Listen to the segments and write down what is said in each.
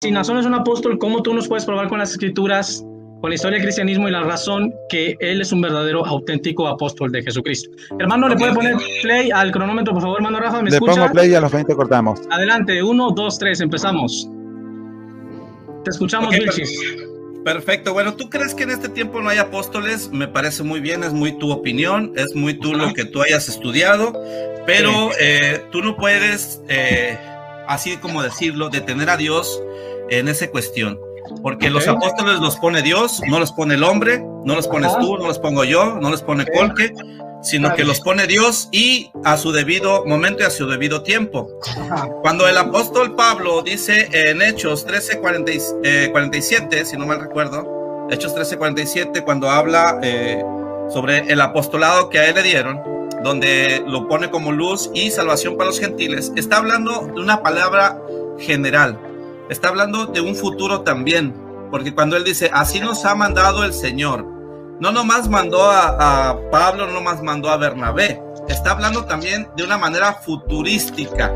Si Nazón es un apóstol, ¿cómo tú nos puedes probar con las escrituras, con la historia del cristianismo y la razón que él es un verdadero, auténtico apóstol de Jesucristo? Hermano, ¿le puede poner play al cronómetro, por favor, hermano Rafa? ¿Me escucha? Le pongo play y a los 20 cortamos. Adelante, 1, 2, 3, empezamos. Te escuchamos, Vilchis. Perfecto. Bueno, ¿tú crees que en este tiempo no hay apóstoles? Me parece muy bien, es muy tu opinión, es muy tú lo que tú hayas estudiado, pero tú no puedes, así como decirlo, detener a Dios en esa cuestión. Porque los apóstoles los pone Dios, no los pone el hombre, no los pones tú, no los pongo yo, no los pone Colque, sino que los pone Dios y a su debido momento y a su debido tiempo. Cuando el apóstol Pablo dice en Hechos 13:47, si no mal recuerdo, Hechos 13:47, cuando habla sobre el apostolado que a él le dieron, donde lo pone como luz y salvación para los gentiles, está hablando de una palabra general. Está hablando de un futuro también, porque cuando él dice, así nos ha mandado el Señor, no nomás mandó a Pablo, no nomás mandó a Bernabé, está hablando también de una manera futurística.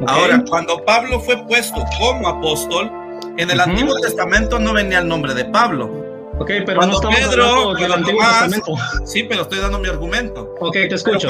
Ahora, cuando Pablo fue puesto como apóstol, en el Antiguo Testamento no venía el nombre de Pablo. Pero cuando no Pedro, cuando Tomás, sí, pero estoy dando mi argumento. Te escucho.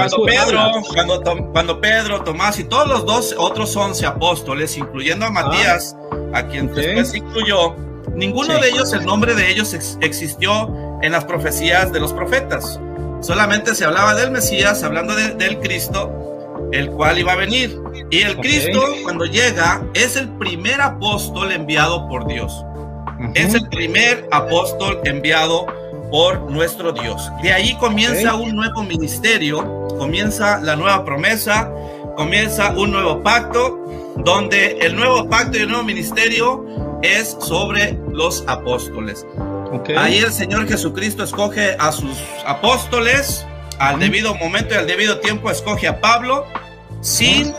Cuando Pedro, Tomás y todos los otros 11 apóstoles, incluyendo a Matías, a quien después incluyó, ninguno de ellos, el nombre de ellos existió en las profecías de los profetas. Solamente se hablaba del Mesías, hablando del Cristo, el cual iba a venir. Y el Cristo, cuando llega, es el primer apóstol enviado por Dios. Es el primer apóstol enviado por nuestro Dios. De ahí comienza un nuevo ministerio, comienza la nueva promesa, comienza un nuevo pacto, donde el nuevo pacto y el nuevo ministerio es sobre los apóstoles. Ahí el Señor Jesucristo escoge a sus apóstoles, al debido momento y al debido tiempo escoge a Pablo, sin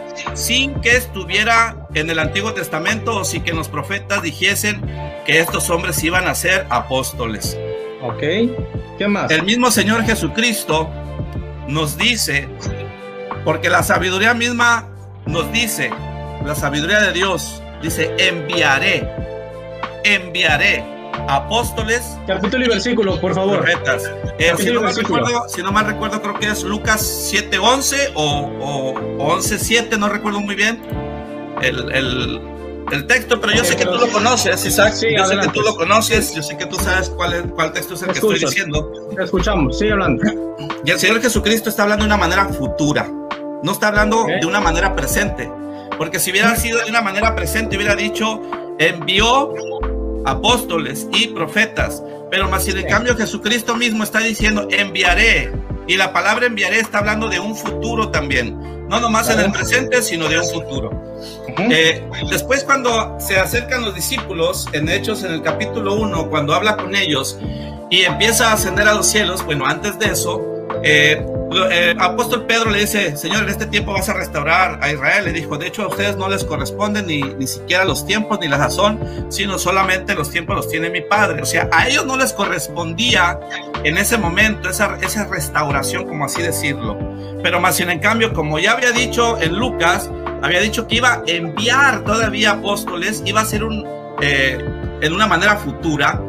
que estuviera en el Antiguo Testamento o sin que los profetas dijesen que estos hombres iban a ser apóstoles. ¿Qué más? El mismo Señor Jesucristo nos dice, porque la sabiduría misma nos dice, la sabiduría de Dios dice, enviaré apóstoles. Capítulo y versículo, por favor. Profetas. Si no mal recuerdo, creo que es Lucas 7:11 o 11:7, no recuerdo muy bien el texto, pero yo sé que tú lo conoces, Isaac. Yo sé que tú lo conoces, yo sé que tú sabes cuál texto es el que estoy diciendo. Te escuchamos, sigue hablando. Y el Señor Jesucristo está hablando de una manera futura, no está hablando de una manera presente, porque si hubiera sido de una manera presente, hubiera dicho, envió apóstoles y profetas, pero más sin en cambio Jesucristo mismo está diciendo, enviaré, y la palabra enviaré está hablando de un futuro también, no nomás en el presente, sino de un futuro. Después, cuando se acercan los discípulos en Hechos, en el capítulo 1, cuando habla con ellos y empieza a ascender a los cielos, bueno, antes de eso, apóstol Pedro le dice, Señor, en este tiempo vas a restaurar a Israel. Le dijo, de hecho a ustedes no les corresponden ni siquiera los tiempos ni la razón, sino solamente los tiempos los tiene mi Padre. O sea, a ellos no les correspondía en ese momento esa restauración, como así decirlo. Pero más sin en cambio, como ya había dicho en Lucas, había dicho que iba a enviar todavía apóstoles, iba a ser en una manera futura.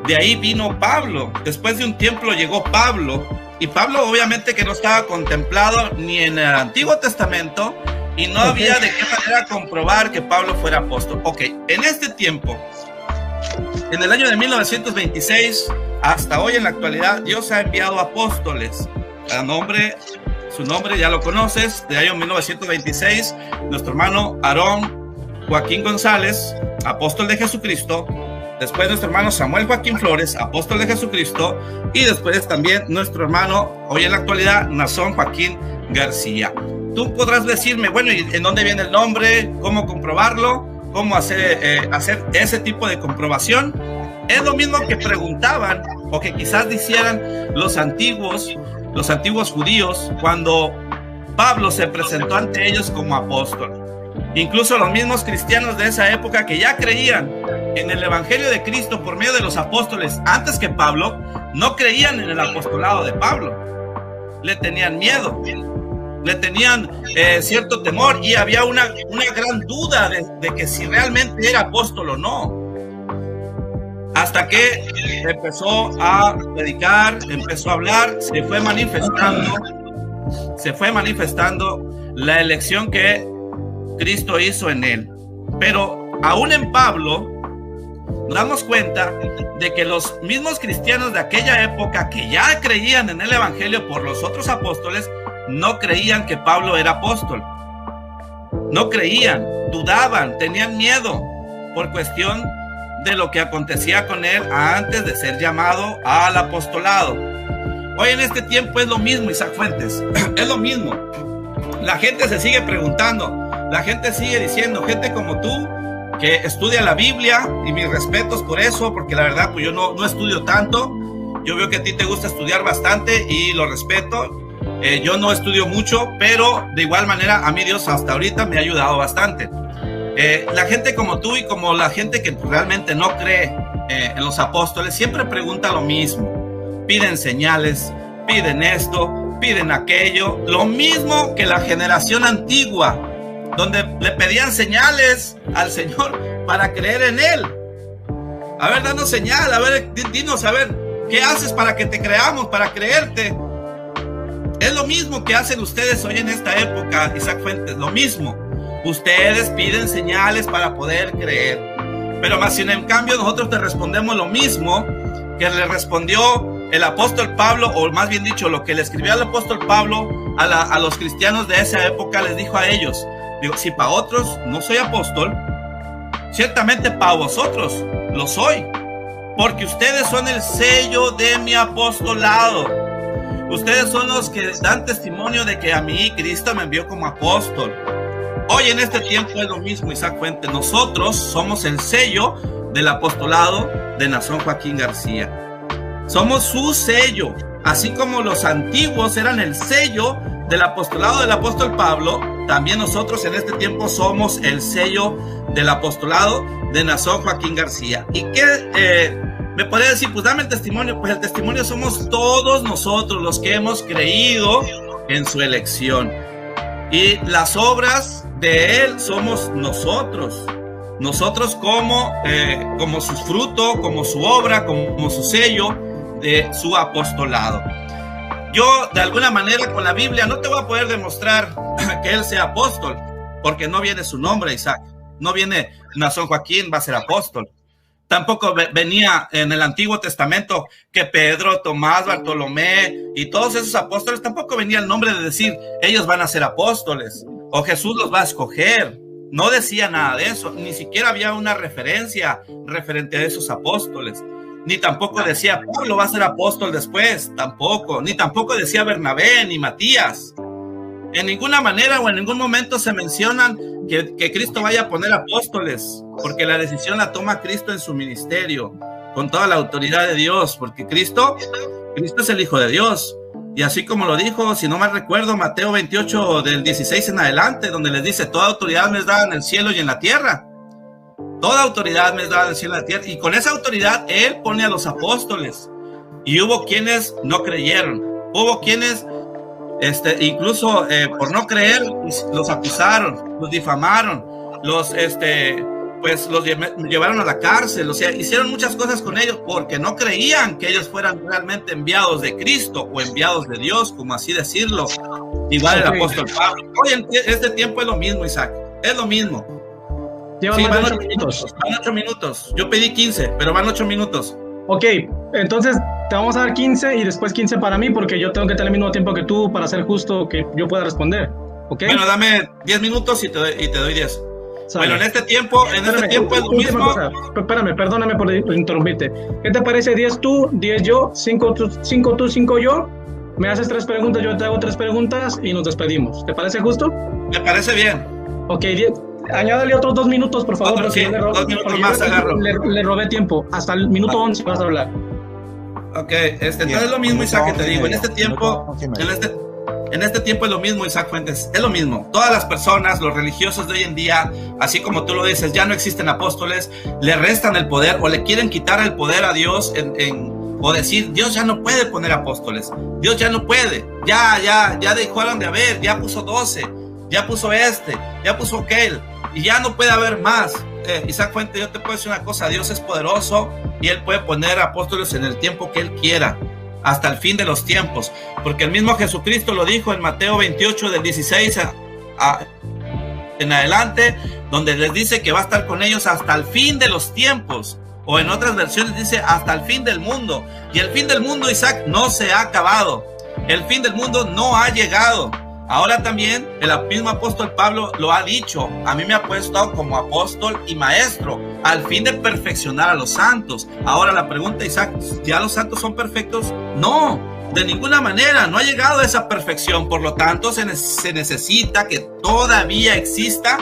De ahí vino Pablo. Después de un tiempo llegó Pablo. Y Pablo obviamente que no estaba contemplado ni en el Antiguo Testamento y no había de qué manera comprobar que Pablo fuera apóstol. En este tiempo, en el año de 1926 hasta hoy en la actualidad, Dios ha enviado apóstoles. Su nombre ya lo conoces, del año 1926, nuestro hermano Aarón Joaquín González, apóstol de Jesucristo. Después nuestro hermano Samuel Joaquín Flores, apóstol de Jesucristo, y después también nuestro hermano, hoy en la actualidad, Nazón Joaquín García. Tú podrás decirme, bueno, ¿y en dónde viene el nombre? ¿Cómo comprobarlo? ¿Cómo hacer ese tipo de comprobación? Es lo mismo que preguntaban, o que quizás dijeran los antiguos judíos, cuando Pablo se presentó ante ellos como apóstol. Incluso los mismos cristianos de esa época que ya creían en el evangelio de Cristo por medio de los apóstoles antes que Pablo, no creían en el apostolado de Pablo, le tenían miedo. le tenían cierto temor y había una gran duda de que si realmente era apóstol o no. Hasta que empezó a predicar, empezó a hablar, se fue manifestando la elección que Cristo hizo en él. Pero aún en Pablo nos damos cuenta de que los mismos cristianos de aquella época que ya creían en el evangelio por los otros apóstoles, no creían que Pablo era apóstol. No creían, dudaban, tenían miedo por cuestión de lo que acontecía con él antes de ser llamado al apostolado. Hoy en este tiempo es lo mismo, Isaac Fuentes, es lo mismo. La gente se sigue preguntando, la gente sigue diciendo, gente como tú que estudia la Biblia, y mis respetos por eso, porque la verdad pues yo no estudio tanto. Yo veo que a ti te gusta estudiar bastante y lo respeto. Yo no estudio mucho, pero de igual manera a mí Dios hasta ahorita me ha ayudado bastante. La gente como tú y como la gente que realmente no cree en los apóstoles siempre pregunta lo mismo. Piden señales, piden esto, piden aquello. Lo mismo que la generación antigua, donde le pedían señales al Señor para creer en Él. A ver, danos señal, a ver, dinos, a ver, ¿qué haces para que te creamos, para creerte? Es lo mismo que hacen ustedes hoy en esta época, Isaac Fuentes, lo mismo. Ustedes piden señales para poder creer. Pero más sin en cambio nosotros te respondemos lo mismo que le respondió el apóstol Pablo, o más bien dicho, lo que le escribió el apóstol Pablo a los cristianos de esa época, les dijo a ellos, digo, si para otros no soy apóstol, ciertamente para vosotros lo soy, porque ustedes son el sello de mi apostolado. Ustedes son los que dan testimonio de que a mí Cristo me envió como apóstol. Hoy en este tiempo es lo mismo, Isaac Fuentes. Nosotros somos el sello del apostolado de Nazón Joaquín García. Somos su sello, así como los antiguos eran el sello del apostolado del apóstol Pablo. También nosotros en este tiempo somos el sello del apostolado de Nazón Joaquín García. ¿Y qué me podría decir? Pues dame el testimonio. Pues el testimonio somos todos nosotros los que hemos creído en su elección. Y las obras de Él somos nosotros. Nosotros como su fruto, como su obra, como su sello de su apostolado. Yo, de alguna manera, con la Biblia no te voy a poder demostrar que Él sea apóstol, porque no viene su nombre, Isaac. No viene Nazón Joaquín, va a ser apóstol. Tampoco venía en el Antiguo Testamento que Pedro, Tomás, Bartolomé y todos esos apóstoles, tampoco venía el nombre de decir, ellos van a ser apóstoles, o Jesús los va a escoger. No decía nada de eso, ni siquiera había una referencia referente a esos apóstoles. Ni tampoco decía Pablo va a ser apóstol después, tampoco. Ni tampoco decía Bernabé, ni Matías. En ninguna manera o en ningún momento se mencionan que Cristo vaya a poner apóstoles, porque la decisión la toma Cristo en su ministerio, con toda la autoridad de Dios, porque Cristo es el Hijo de Dios. Y así como lo dijo, si no mal recuerdo, Mateo 28 del 16 en adelante, donde les dice, toda autoridad me es dada en el cielo y en la tierra. Toda autoridad me es dada en el cielo y en la tierra. Y con esa autoridad Él pone a los apóstoles. Y hubo quienes no creyeron. Hubo quienes, incluso por no creer, los acusaron, los difamaron, los llevaron a la cárcel. O sea, hicieron muchas cosas con ellos porque no creían que ellos fueran realmente enviados de Cristo o enviados de Dios, como así decirlo. Igual el apóstol Pablo. Hoy en este tiempo es lo mismo, Isaac. Es lo mismo. Sí, van 8 minutos. Van 8 minutos. Yo pedí 15, pero van 8 minutos. Ok, entonces te vamos a dar 15 y después 15 para mí, porque yo tengo que tener el mismo tiempo que tú para ser justo que yo pueda responder. ¿Ok? Bueno, dame 10 minutos y te doy 10. ¿Sale? Bueno, en este tiempo es lo mismo. Espérame, perdóname por interrumpirte. ¿Qué te parece 10 tú, 10 yo, 5 tú, 5 yo? Me haces 3 preguntas, yo te hago 3 preguntas y nos despedimos. ¿Te parece justo? Me parece bien. Ok, añádale otros 2 minutos, por favor. Sí, 2 minutos más agarro. Le robé tiempo. Hasta el minuto 11 vas a hablar. Ok, entonces es lo mismo, Isaac, que te digo. En este tiempo es lo mismo, Isaac Fuentes. Es lo mismo. Todas las personas, los religiosos de hoy en día, así como tú lo dices, ya no existen apóstoles, le restan el poder o le quieren quitar el poder a Dios o decir, Dios ya no puede poner apóstoles, Dios ya no puede, ya dejaron de haber, ya puso 12, ya puso ya puso aquel, y ya no puede haber más. Isaac Fuente, yo te puedo decir una cosa, Dios es poderoso y Él puede poner apóstoles en el tiempo que Él quiera, hasta el fin de los tiempos, porque el mismo Jesucristo lo dijo en Mateo 28 del 16 en adelante, donde les dice que va a estar con ellos hasta el fin de los tiempos, o en otras versiones dice hasta el fin del mundo. Y el fin del mundo, Isaac, no se ha acabado, el fin del mundo no ha llegado. Ahora también el mismo apóstol Pablo lo ha dicho, a mí me ha puesto como apóstol y maestro al fin de perfeccionar a los santos. Ahora la pregunta, Isaac, ¿ya los santos son perfectos? No, de ninguna manera, no ha llegado a esa perfección. Por lo tanto, se necesita que todavía exista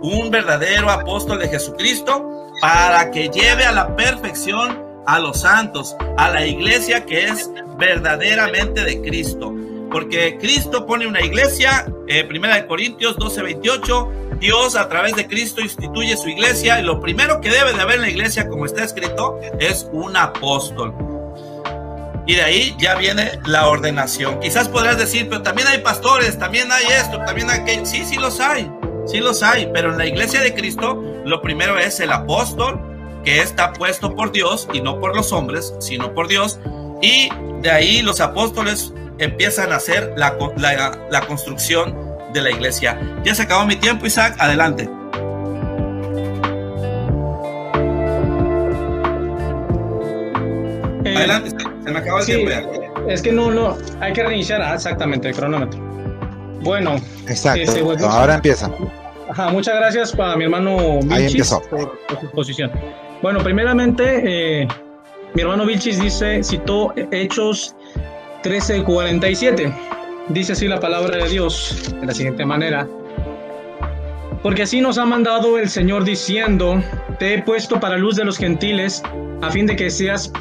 un verdadero apóstol de Jesucristo para que lleve a la perfección a los santos, a la iglesia que es verdaderamente de Cristo. Porque Cristo pone una iglesia, 1 Corintios 12:28, Dios a través de Cristo instituye su iglesia, y lo primero que debe de haber en la iglesia, como está escrito, es un apóstol. Y de ahí ya viene la ordenación. Quizás podrás decir, pero también hay pastores, también hay esto, también hay aquello. Sí, sí los hay, pero en la iglesia de Cristo, lo primero es el apóstol, que está puesto por Dios, y no por los hombres, sino por Dios, y de ahí los apóstoles empiezan a hacer la construcción de la iglesia. Ya se acabó mi tiempo, Isaac, adelante. Adelante, se me acabó el tiempo ya. Es que no, hay que reiniciar exactamente el cronómetro. Bueno. Exacto, ahora empieza. Ajá, muchas gracias para mi hermano Vilchis por su exposición. Bueno, primeramente, mi hermano Vilchis citó Hechos 13:47. Dice así la palabra de Dios de la siguiente manera: porque así nos ha mandado el Señor diciendo, te he puesto para luz de los gentiles, a fin de que seas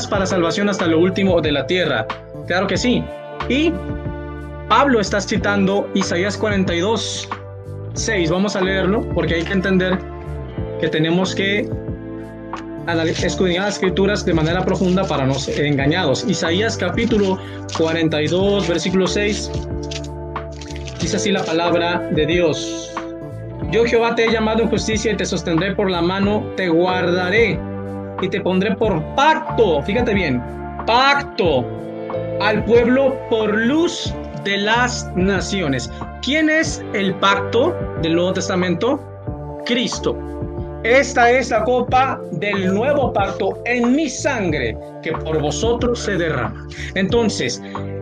para salvación hasta lo último de la tierra. Claro que sí. Y Pablo está citando Isaías 42:6. Vamos a leerlo porque hay que entender que tenemos que escudriñar las escrituras de manera profunda para no ser engañados. Isaías capítulo 42 versículo 6 dice así la palabra de Dios: yo Jehová te he llamado en justicia y te sostendré por la mano, te guardaré y te pondré por pacto, fíjate bien, pacto al pueblo por luz de las naciones. ¿Quién es el pacto del Nuevo Testamento? Cristo. Esta es la copa del nuevo pacto en mi sangre, que por vosotros se derrama. Entonces,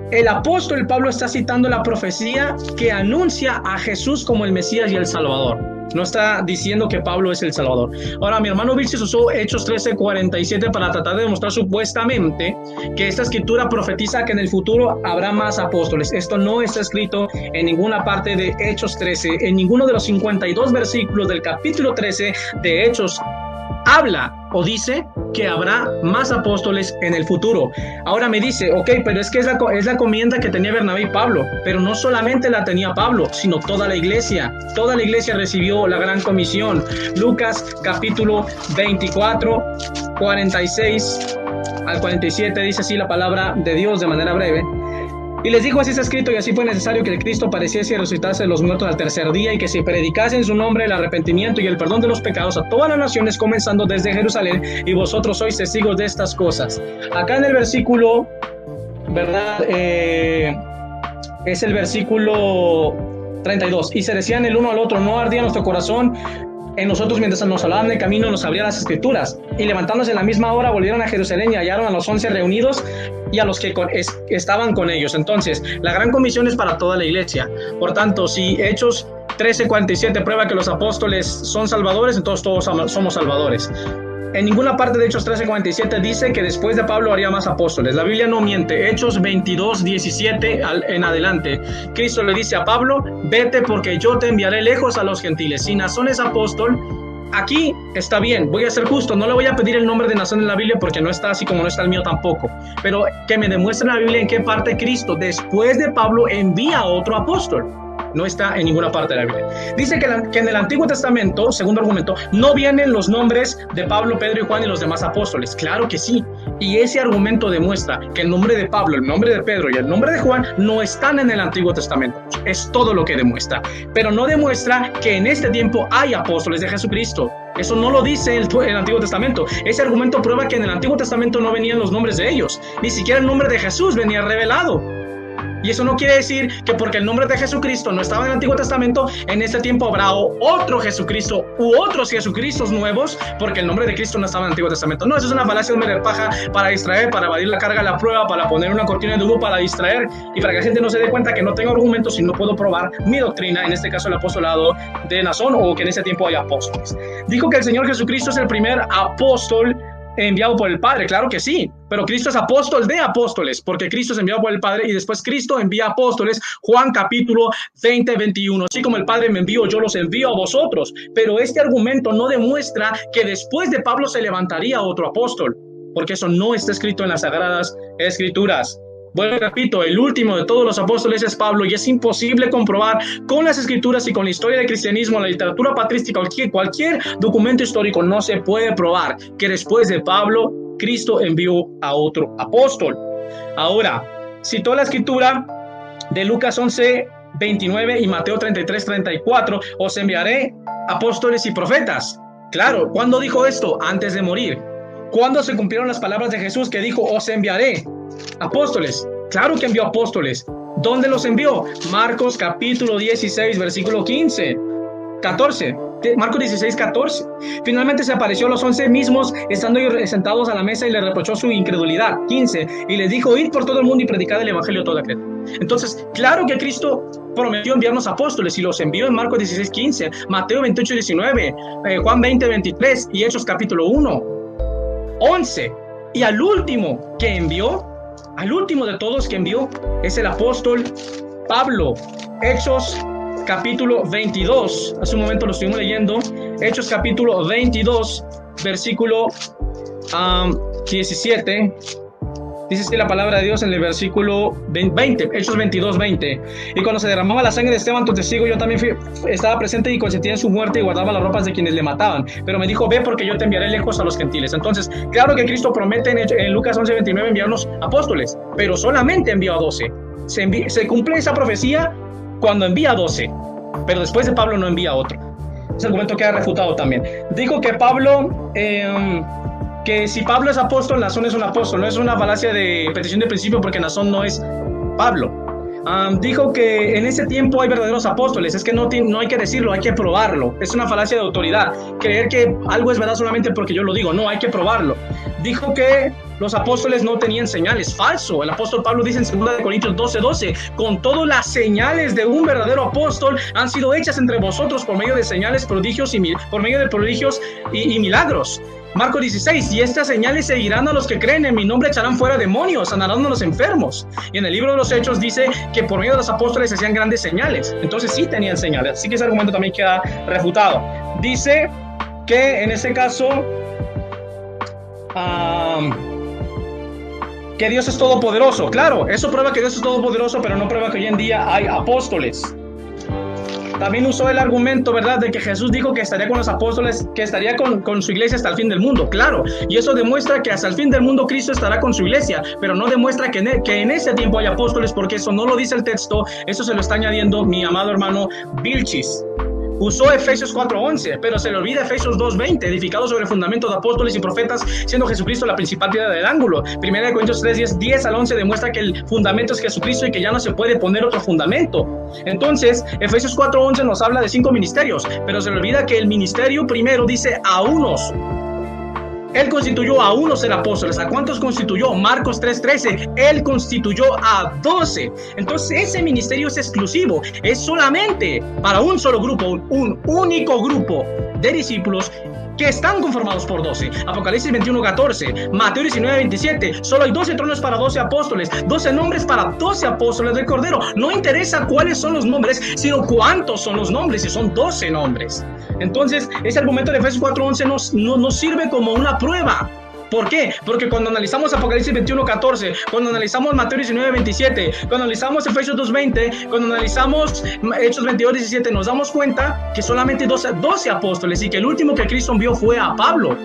el apóstol Pablo está citando la profecía que anuncia a Jesús como el Mesías y el Salvador. No está diciendo que Pablo es el Salvador. Ahora, mi hermano Vilchis usó Hechos 13:47 para tratar de demostrar supuestamente que esta escritura profetiza que en el futuro habrá más apóstoles. Esto no está escrito en ninguna parte de Hechos 13. En ninguno de los 52 versículos del capítulo 13 de Hechos habla o dice que habrá más apóstoles en el futuro. Ahora me dice, ok, pero es que es la comienda que tenía Bernabé y Pablo, pero no solamente la tenía Pablo, sino toda la iglesia. Toda la iglesia recibió la gran comisión. Lucas capítulo 24, 46 al 47 dice así la palabra de Dios de manera breve. Y les dijo, así está escrito, y así fue necesario que el Cristo padeciese y resucitase de los muertos al tercer día, y que se predicase en su nombre el arrepentimiento y el perdón de los pecados a todas las naciones, comenzando desde Jerusalén, y vosotros sois testigos de estas cosas. Acá en el versículo, ¿verdad? Es el versículo 32. Y se decían el uno al otro, no ardía nuestro corazón en nosotros mientras nos hablaban de camino, nos abrían las escrituras. Y levantándose en la misma hora, volvieron a Jerusalén y hallaron a los 11 reunidos y a los que estaban con ellos. Entonces, la gran comisión es para toda la iglesia. Por tanto, si Hechos 13:47 prueba que los apóstoles son salvadores, entonces todos somos salvadores. En ninguna parte de Hechos 13:47 dice que después de Pablo haría más apóstoles. La Biblia no miente. Hechos 22:17 en adelante, Cristo le dice a Pablo, vete porque yo te enviaré lejos a los gentiles. Si Naasón es apóstol, aquí está bien, voy a ser justo, no le voy a pedir el nombre de Naasón en la Biblia porque no está, así como no está el mío tampoco. Pero que me demuestre en la Biblia en qué parte Cristo, después de Pablo, envía a otro apóstol. No está en ninguna parte de la Biblia. Dice que en el Antiguo Testamento, segundo argumento, no vienen los nombres de Pablo, Pedro y Juan y los demás apóstoles. Claro que sí. Y ese argumento demuestra que el nombre de Pablo, el nombre de Pedro y el nombre de Juan no están en el Antiguo Testamento. Es todo lo que demuestra. Pero no demuestra que en este tiempo hay apóstoles de Jesucristo. Eso no lo dice el Antiguo Testamento. Ese argumento prueba que en el Antiguo Testamento no venían los nombres de ellos. Ni siquiera el nombre de Jesús venía revelado. Y eso no quiere decir que porque el nombre de Jesucristo no estaba en el Antiguo Testamento, en este tiempo habrá otro Jesucristo u otros Jesucristos nuevos, porque el nombre de Cristo no estaba en el Antiguo Testamento. No, eso es una falacia, un paja para distraer, para evadir la carga de la prueba, para poner una cortina de humo, para distraer y para que la gente no se dé cuenta que no tengo argumentos y no puedo probar mi doctrina, en este caso el apostolado de Nazón, o que en ese tiempo hay apóstoles. Dijo que el Señor Jesucristo es el primer apóstol enviado por el Padre. Claro que sí, pero Cristo es apóstol de apóstoles, porque Cristo es enviado por el Padre y después Cristo envía apóstoles. Juan capítulo 20, 21. Así como el Padre me envió, yo los envío a vosotros. Pero este argumento no demuestra que después de Pablo se levantaría otro apóstol, porque eso no está escrito en las Sagradas Escrituras. Bueno, repito, el último de todos los apóstoles es Pablo, y es imposible comprobar con las escrituras y con la historia del cristianismo, la literatura patrística, cualquier documento histórico, no se puede probar que después de Pablo, Cristo envió a otro apóstol. Ahora, citó la escritura de Lucas 11, 29 y Mateo 33, 34, os enviaré apóstoles y profetas. Claro, ¿cuándo dijo esto? Antes de morir. ¿Cuándo se cumplieron las palabras de Jesús que dijo, os enviaré apóstoles? Claro que envió apóstoles. ¿Dónde los envió? Marcos capítulo 16, versículo 14. Marcos 16, 14. Finalmente se apareció a los 11 mismos, estando sentados a la mesa, y le reprochó su incredulidad. 15. Y les dijo, id por todo el mundo y predicad el evangelio a toda criatura. Entonces, claro que Cristo prometió enviarnos apóstoles y los envió en Marcos 16, 15, Mateo 28, 19, Juan 20, 23 y Hechos capítulo 1, 11. Y al último que envió, al último de todos que envió, es el apóstol Pablo. Hechos capítulo 22, hace un momento lo estuvimos leyendo, Hechos capítulo 22, versículo 17, dice así la palabra de Dios en el versículo 20, Hechos 22, 20. Y cuando se derramaba la sangre de Esteban, tu testigo, yo también estaba presente y consentía en su muerte y guardaba las ropas de quienes le mataban. Pero me dijo, ve, porque yo te enviaré lejos a los gentiles. Entonces, claro que Cristo promete en Lucas 11, 29 enviarnos apóstoles, pero solamente envió a 12. Se cumple esa profecía cuando envía a 12, pero después de Pablo no envía a otro. Ese argumento queda refutado también. Dijo que Pablo... que si Pablo es apóstol, Nazón es un apóstol. No es una falacia de petición de principio, porque Nazón no es Pablo. Dijo que en ese tiempo hay verdaderos apóstoles. Es que no hay que decirlo, hay que probarlo. Es una falacia de autoridad. Creer que algo es verdad solamente porque yo lo digo. No, hay que probarlo. Dijo que los apóstoles no tenían señales. Falso. El apóstol Pablo dice en 2 Corintios 12, con todas las señales de un verdadero apóstol han sido hechas entre vosotros por medio de señales, prodigios y milagros. Marcos 16, y estas señales seguirán a los que creen en mi nombre, echarán fuera demonios, sanarán a los enfermos. Y en el libro de los Hechos dice que por medio de los apóstoles se hacían grandes señales. Entonces sí tenían señales, así que ese argumento también queda refutado. Dice que en este caso que Dios es todopoderoso. Claro, eso prueba que Dios es todopoderoso, pero no prueba que hoy en día hay apóstoles. También usó el argumento, ¿verdad?, de que Jesús dijo que estaría con los apóstoles, que estaría con su iglesia hasta el fin del mundo. Claro, y eso demuestra que hasta el fin del mundo Cristo estará con su iglesia, pero no demuestra que en ese tiempo hay apóstoles, porque eso no lo dice el texto. Eso se lo está añadiendo mi amado hermano Vilchis. Usó Efesios 4:11, pero se le olvida Efesios 2:20, edificado sobre el fundamento de apóstoles y profetas, siendo Jesucristo la principal piedra del ángulo. 1 Corintios 3:10, 10 al 11 demuestra que el fundamento es Jesucristo y que ya no se puede poner otro fundamento. Entonces, Efesios 4:11 nos habla de 5 ministerios, pero se le olvida que el ministerio primero dice a unos. Él constituyó a unos ser apóstoles. ¿A cuántos constituyó? Marcos 3:13. Él constituyó a 12. Entonces ese ministerio es exclusivo. Es solamente para un solo grupo, un único grupo de discípulos que están conformados por 12. Apocalipsis 21:14, Mateo 19:27. Solo hay 12 tronos para 12 apóstoles, 12 nombres para 12 apóstoles del Cordero. No interesa cuáles son los nombres, sino cuántos son los nombres, y son 12 nombres. Entonces, ese argumento de Efesios 4:11 nos sirve como una prueba ¿Por qué? Porque cuando analizamos Apocalipsis 21:14, cuando analizamos Mateo 19:27, cuando analizamos Efesios 2:20, cuando analizamos Hechos 22:17, nos damos cuenta que solamente 12 apóstoles y que el último que Cristo envió fue a Pablo.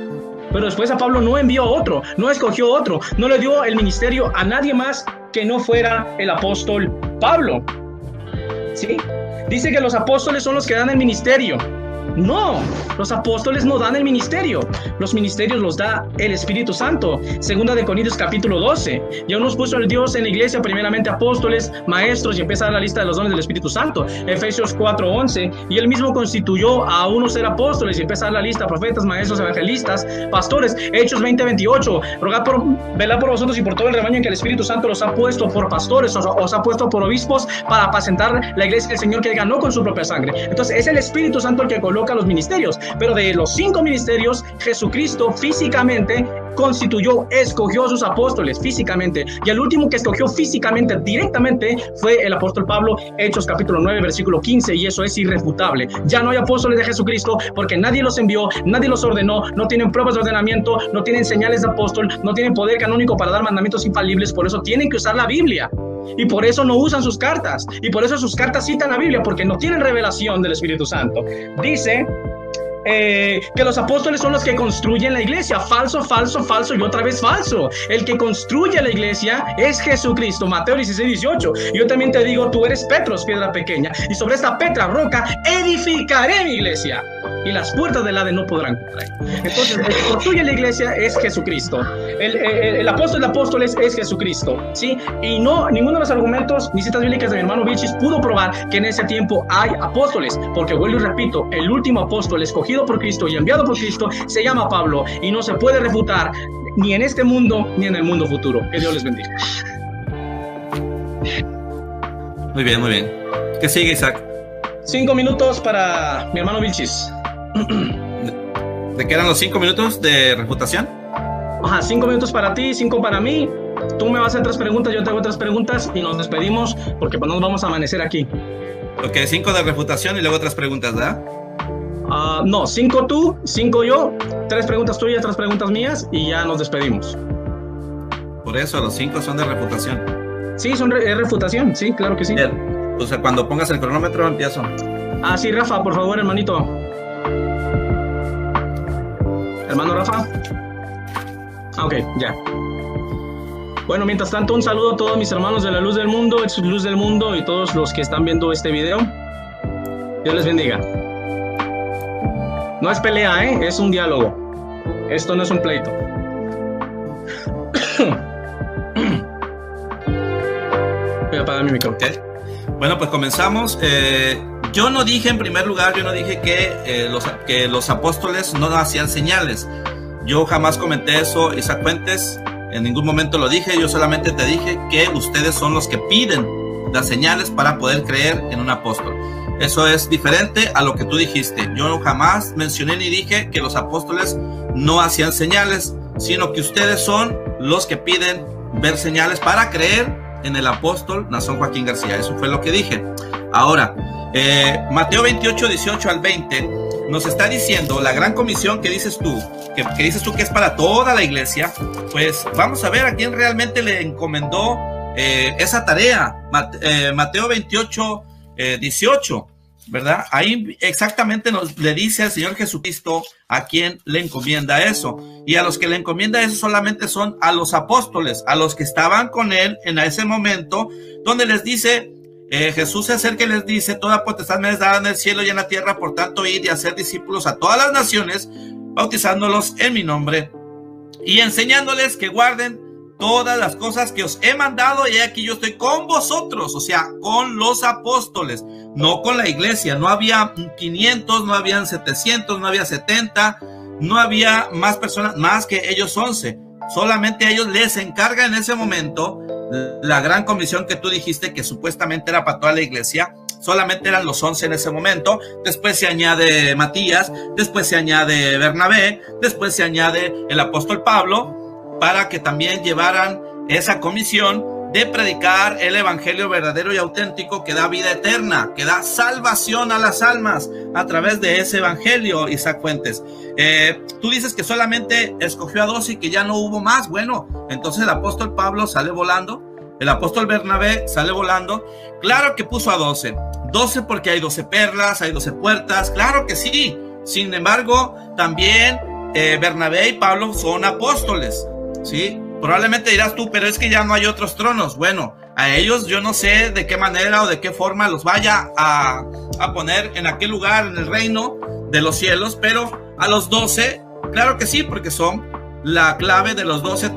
Pero después a Pablo no envió a otro, no escogió otro, no le dio el ministerio a nadie más que no fuera el apóstol Pablo. ¿Sí? Dice que los apóstoles son los que dan el ministerio. No, los apóstoles no dan el ministerio. Los ministerios los da el Espíritu Santo. Segunda de Corintios capítulo 12. Ya nos puso el Dios en la iglesia primeramente apóstoles, maestros, y empieza a dar la lista de los dones del Espíritu Santo. Efesios 4:11. Y él mismo constituyó a unos ser apóstoles y empieza a dar la lista: profetas, maestros, evangelistas, pastores. Hechos 20:28. Velad por vosotros y por todo el rebaño en que el Espíritu Santo los ha puesto por pastores, os ha puesto por obispos para apacentar la iglesia del Señor que ganó con su propia sangre. Entonces es el Espíritu Santo el que coloca los ministerios, pero de los 5 ministerios, Jesucristo físicamente escogió a sus apóstoles físicamente, y el último que escogió físicamente directamente fue el apóstol Pablo. Hechos capítulo 9 versículo 15, y eso es irrefutable. Ya no hay apóstoles de Jesucristo porque nadie los envió, nadie los ordenó, no tienen pruebas de ordenamiento, no tienen señales de apóstol, no tienen poder canónico para dar mandamientos infalibles, por eso tienen que usar la Biblia. Y por eso no usan sus cartas, y por eso sus cartas citan la Biblia, porque no tienen revelación del Espíritu Santo. Dice que los apóstoles son los que construyen la iglesia. Falso, falso, falso y otra vez falso. El que construye la iglesia es Jesucristo. Mateo 16:18. Yo también te digo, tú eres Petros, piedra pequeña, y sobre esta Petra, roca, edificaré mi iglesia, y las puertas del Hades no podrán contra ella. Entonces, el que construye la iglesia es Jesucristo. El apóstol de apóstoles es Jesucristo, ¿sí? Y no, ninguno de los argumentos ni citas bíblicas de mi hermano Vilchis pudo probar que en ese tiempo hay apóstoles, porque vuelvo y repito, el último apóstol escogido por Cristo y enviado por Cristo se llama Pablo, y no se puede refutar ni en este mundo ni en el mundo futuro. Que Dios les bendiga. Muy bien, muy bien. ¿Qué sigue, Isaac? 5 minutos para mi hermano Vilchis. ¿Te quedan los 5 minutos de refutación? Ajá, 5 minutos para ti, 5 para mí. Tú me vas a hacer 3 preguntas, yo te hago 3 preguntas y nos despedimos porque pues nos vamos a amanecer aquí. Ok, 5 de refutación y luego 3 preguntas, ¿verdad? No, 5 tú, 5 yo, 3 preguntas tuyas, 3 preguntas mías y ya nos despedimos. Por eso, los 5 son de refutación. Sí, es refutación, sí, claro que sí. Bien. O sea, cuando pongas el cronómetro, empiezo. Sí, Rafa, por favor, hermanito. Hermano Rafa. Ok, ya. Bueno, mientras tanto, un saludo a todos mis hermanos de la Luz del Mundo, Luz del Mundo, y todos los que están viendo este video. Dios les bendiga. No es pelea, es un diálogo. Esto no es un pleito. Voy a apagar mi micrófono. Okay. Bueno, pues comenzamos. Yo no dije, en primer lugar, que los apóstoles no hacían señales. Yo jamás comenté eso, Isaac Fuentes. En ningún momento lo dije. Yo solamente te dije que ustedes son los que piden las señales para poder creer en un apóstol. Eso es diferente a lo que tú dijiste. Yo jamás mencioné ni dije que los apóstoles no hacían señales, sino que ustedes son los que piden ver señales para creer en el apóstol Naasón Joaquín García. Eso fue lo que dije. Ahora, Mateo 28, 18 al 20 nos está diciendo la gran comisión que dices tú, que dices tú que es para toda la iglesia. Pues vamos a ver a quién realmente le encomendó esa tarea. Mateo 28, 18, ¿verdad? Ahí exactamente le dice al Señor Jesucristo a quién le encomienda eso. Y a los que le encomienda eso solamente son a los apóstoles, a los que estaban con él en ese momento, donde les dice, Jesús se acerca y les dice: toda potestad me es dada en el cielo y en la tierra, por tanto id y hacer discípulos a todas las naciones, bautizándolos en mi nombre y enseñándoles que guarden todas las cosas que os he mandado, y aquí yo estoy con vosotros. O sea, con los apóstoles, no con la iglesia. No había 500, no habían 700, no había 70, no había más personas más que ellos 11. Solamente a ellos les encarga en ese momento la gran comisión que tú dijiste que supuestamente era para toda la iglesia. Solamente eran los 11 en ese momento. Después se añade Matías, después se añade Bernabé, después se añade el apóstol Pablo, para que también llevaran esa comisión de predicar el evangelio verdadero y auténtico que da vida eterna, que da salvación a las almas a través de ese evangelio. Isaac Fuentes, tú dices que solamente escogió a 12 y que ya no hubo más. Bueno, entonces el apóstol Pablo sale volando, el apóstol Bernabé sale volando. Claro que puso a 12 porque hay 12 perlas, hay 12 puertas, claro que sí. Sin embargo, también Bernabé y Pablo son apóstoles, ¿sí? Probablemente dirás tú, pero es que ya no hay otros tronos. Bueno, a ellos yo no sé de qué manera o de qué forma los vaya a poner en aquel lugar, en el reino de los cielos, pero a los 12, claro que sí, porque son la clave de las 12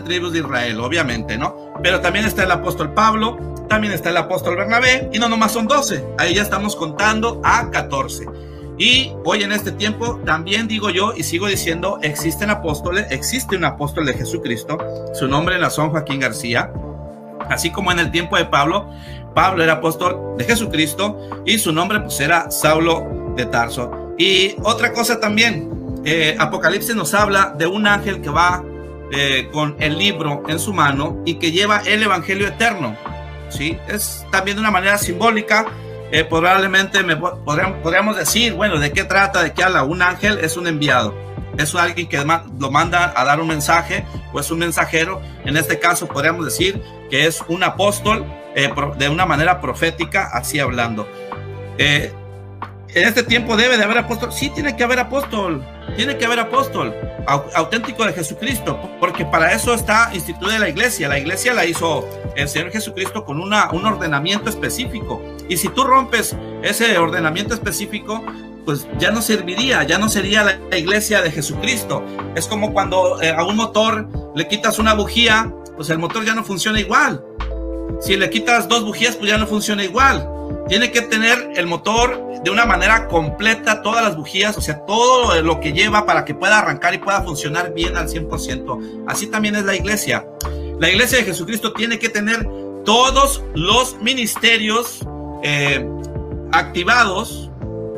tribus de Israel, obviamente, ¿no? Pero también está el apóstol Pablo, también está el apóstol Bernabé, y no nomás son 12, ahí ya estamos contando a 14. Y hoy en este tiempo también digo yo y sigo diciendo, existen apóstoles, existe un apóstol de Jesucristo, su nombre es San Joaquín García, así como en el tiempo de Pablo era apóstol de Jesucristo y su nombre pues era Saulo de Tarso. Y otra cosa también, Apocalipsis nos habla de un ángel que va con el libro en su mano y que lleva el evangelio eterno, ¿sí? Es también de una manera simbólica. Probablemente podríamos decir, bueno, ¿de qué trata? ¿De qué habla? Un ángel es un enviado, es alguien que lo manda a dar un mensaje, o es un mensajero. En este caso podríamos decir que es un apóstol, de una manera profética, así hablando. En este tiempo debe de haber apóstol. Sí, tiene que haber apóstol auténtico de Jesucristo, porque para eso está instituida la iglesia. La iglesia la hizo el Señor Jesucristo con un ordenamiento específico, y si tú rompes ese ordenamiento específico, pues ya no serviría, ya no sería la iglesia de Jesucristo. Es como cuando a un motor le quitas una bujía, pues el motor ya no funciona igual. Si le quitas 2 bujías, pues ya no funciona igual. Tiene que tener el motor de una manera completa, todas las bujías, o sea, todo lo que lleva para que pueda arrancar y pueda funcionar bien al 100%. Así también es la iglesia. La iglesia de Jesucristo tiene que tener todos los ministerios activados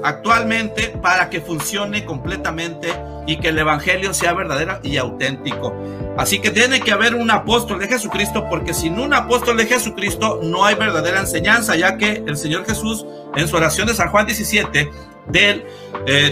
actualmente para que funcione completamente y que el evangelio sea verdadero y auténtico. Así que tiene que haber un apóstol de Jesucristo, porque sin un apóstol de Jesucristo no hay verdadera enseñanza, ya que el Señor Jesús en su oración de San Juan 17 del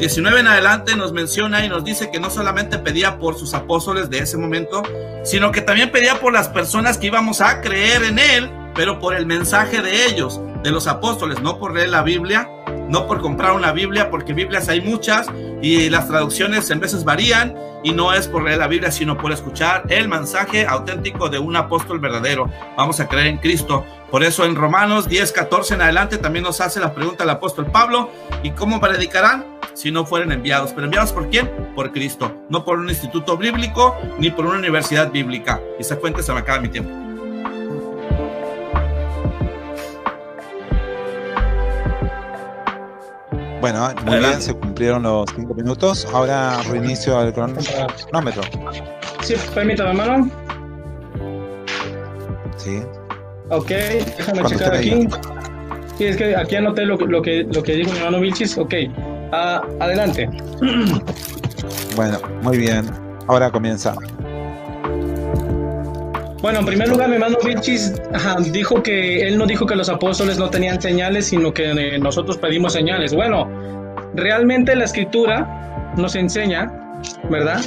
19 en adelante nos menciona y nos dice que no solamente pedía por sus apóstoles de ese momento, sino que también pedía por las personas que íbamos a creer en él, pero por el mensaje de ellos, de los apóstoles, no por leer la Biblia, no por comprar una Biblia, porque Biblias hay muchas y las traducciones en veces varían, y no es por leer la Biblia, sino por escuchar el mensaje auténtico de un apóstol verdadero. Vamos a creer en Cristo. Por eso en Romanos 10:14 en adelante también nos hace la pregunta el apóstol Pablo: ¿y cómo predicarán si no fueren enviados? ¿Pero enviados por quién? Por Cristo, no por un instituto bíblico ni por una universidad bíblica. Isaac Fuentes, se me acaba mi tiempo. Bueno, muy bien, se cumplieron los 5 minutos. Ahora reinicio el cronómetro. Sí, permítame, hermano. Sí. Ok, déjame checar aquí. Sí, es que aquí anoté lo que dijo mi hermano Vilchis. Ok, adelante. Bueno, muy bien. Ahora comienza. Bueno, en primer lugar, mi hermano Vilchis dijo que él no dijo que los apóstoles no tenían señales, sino que nosotros pedimos señales. Bueno, realmente la Escritura nos enseña, ¿verdad?,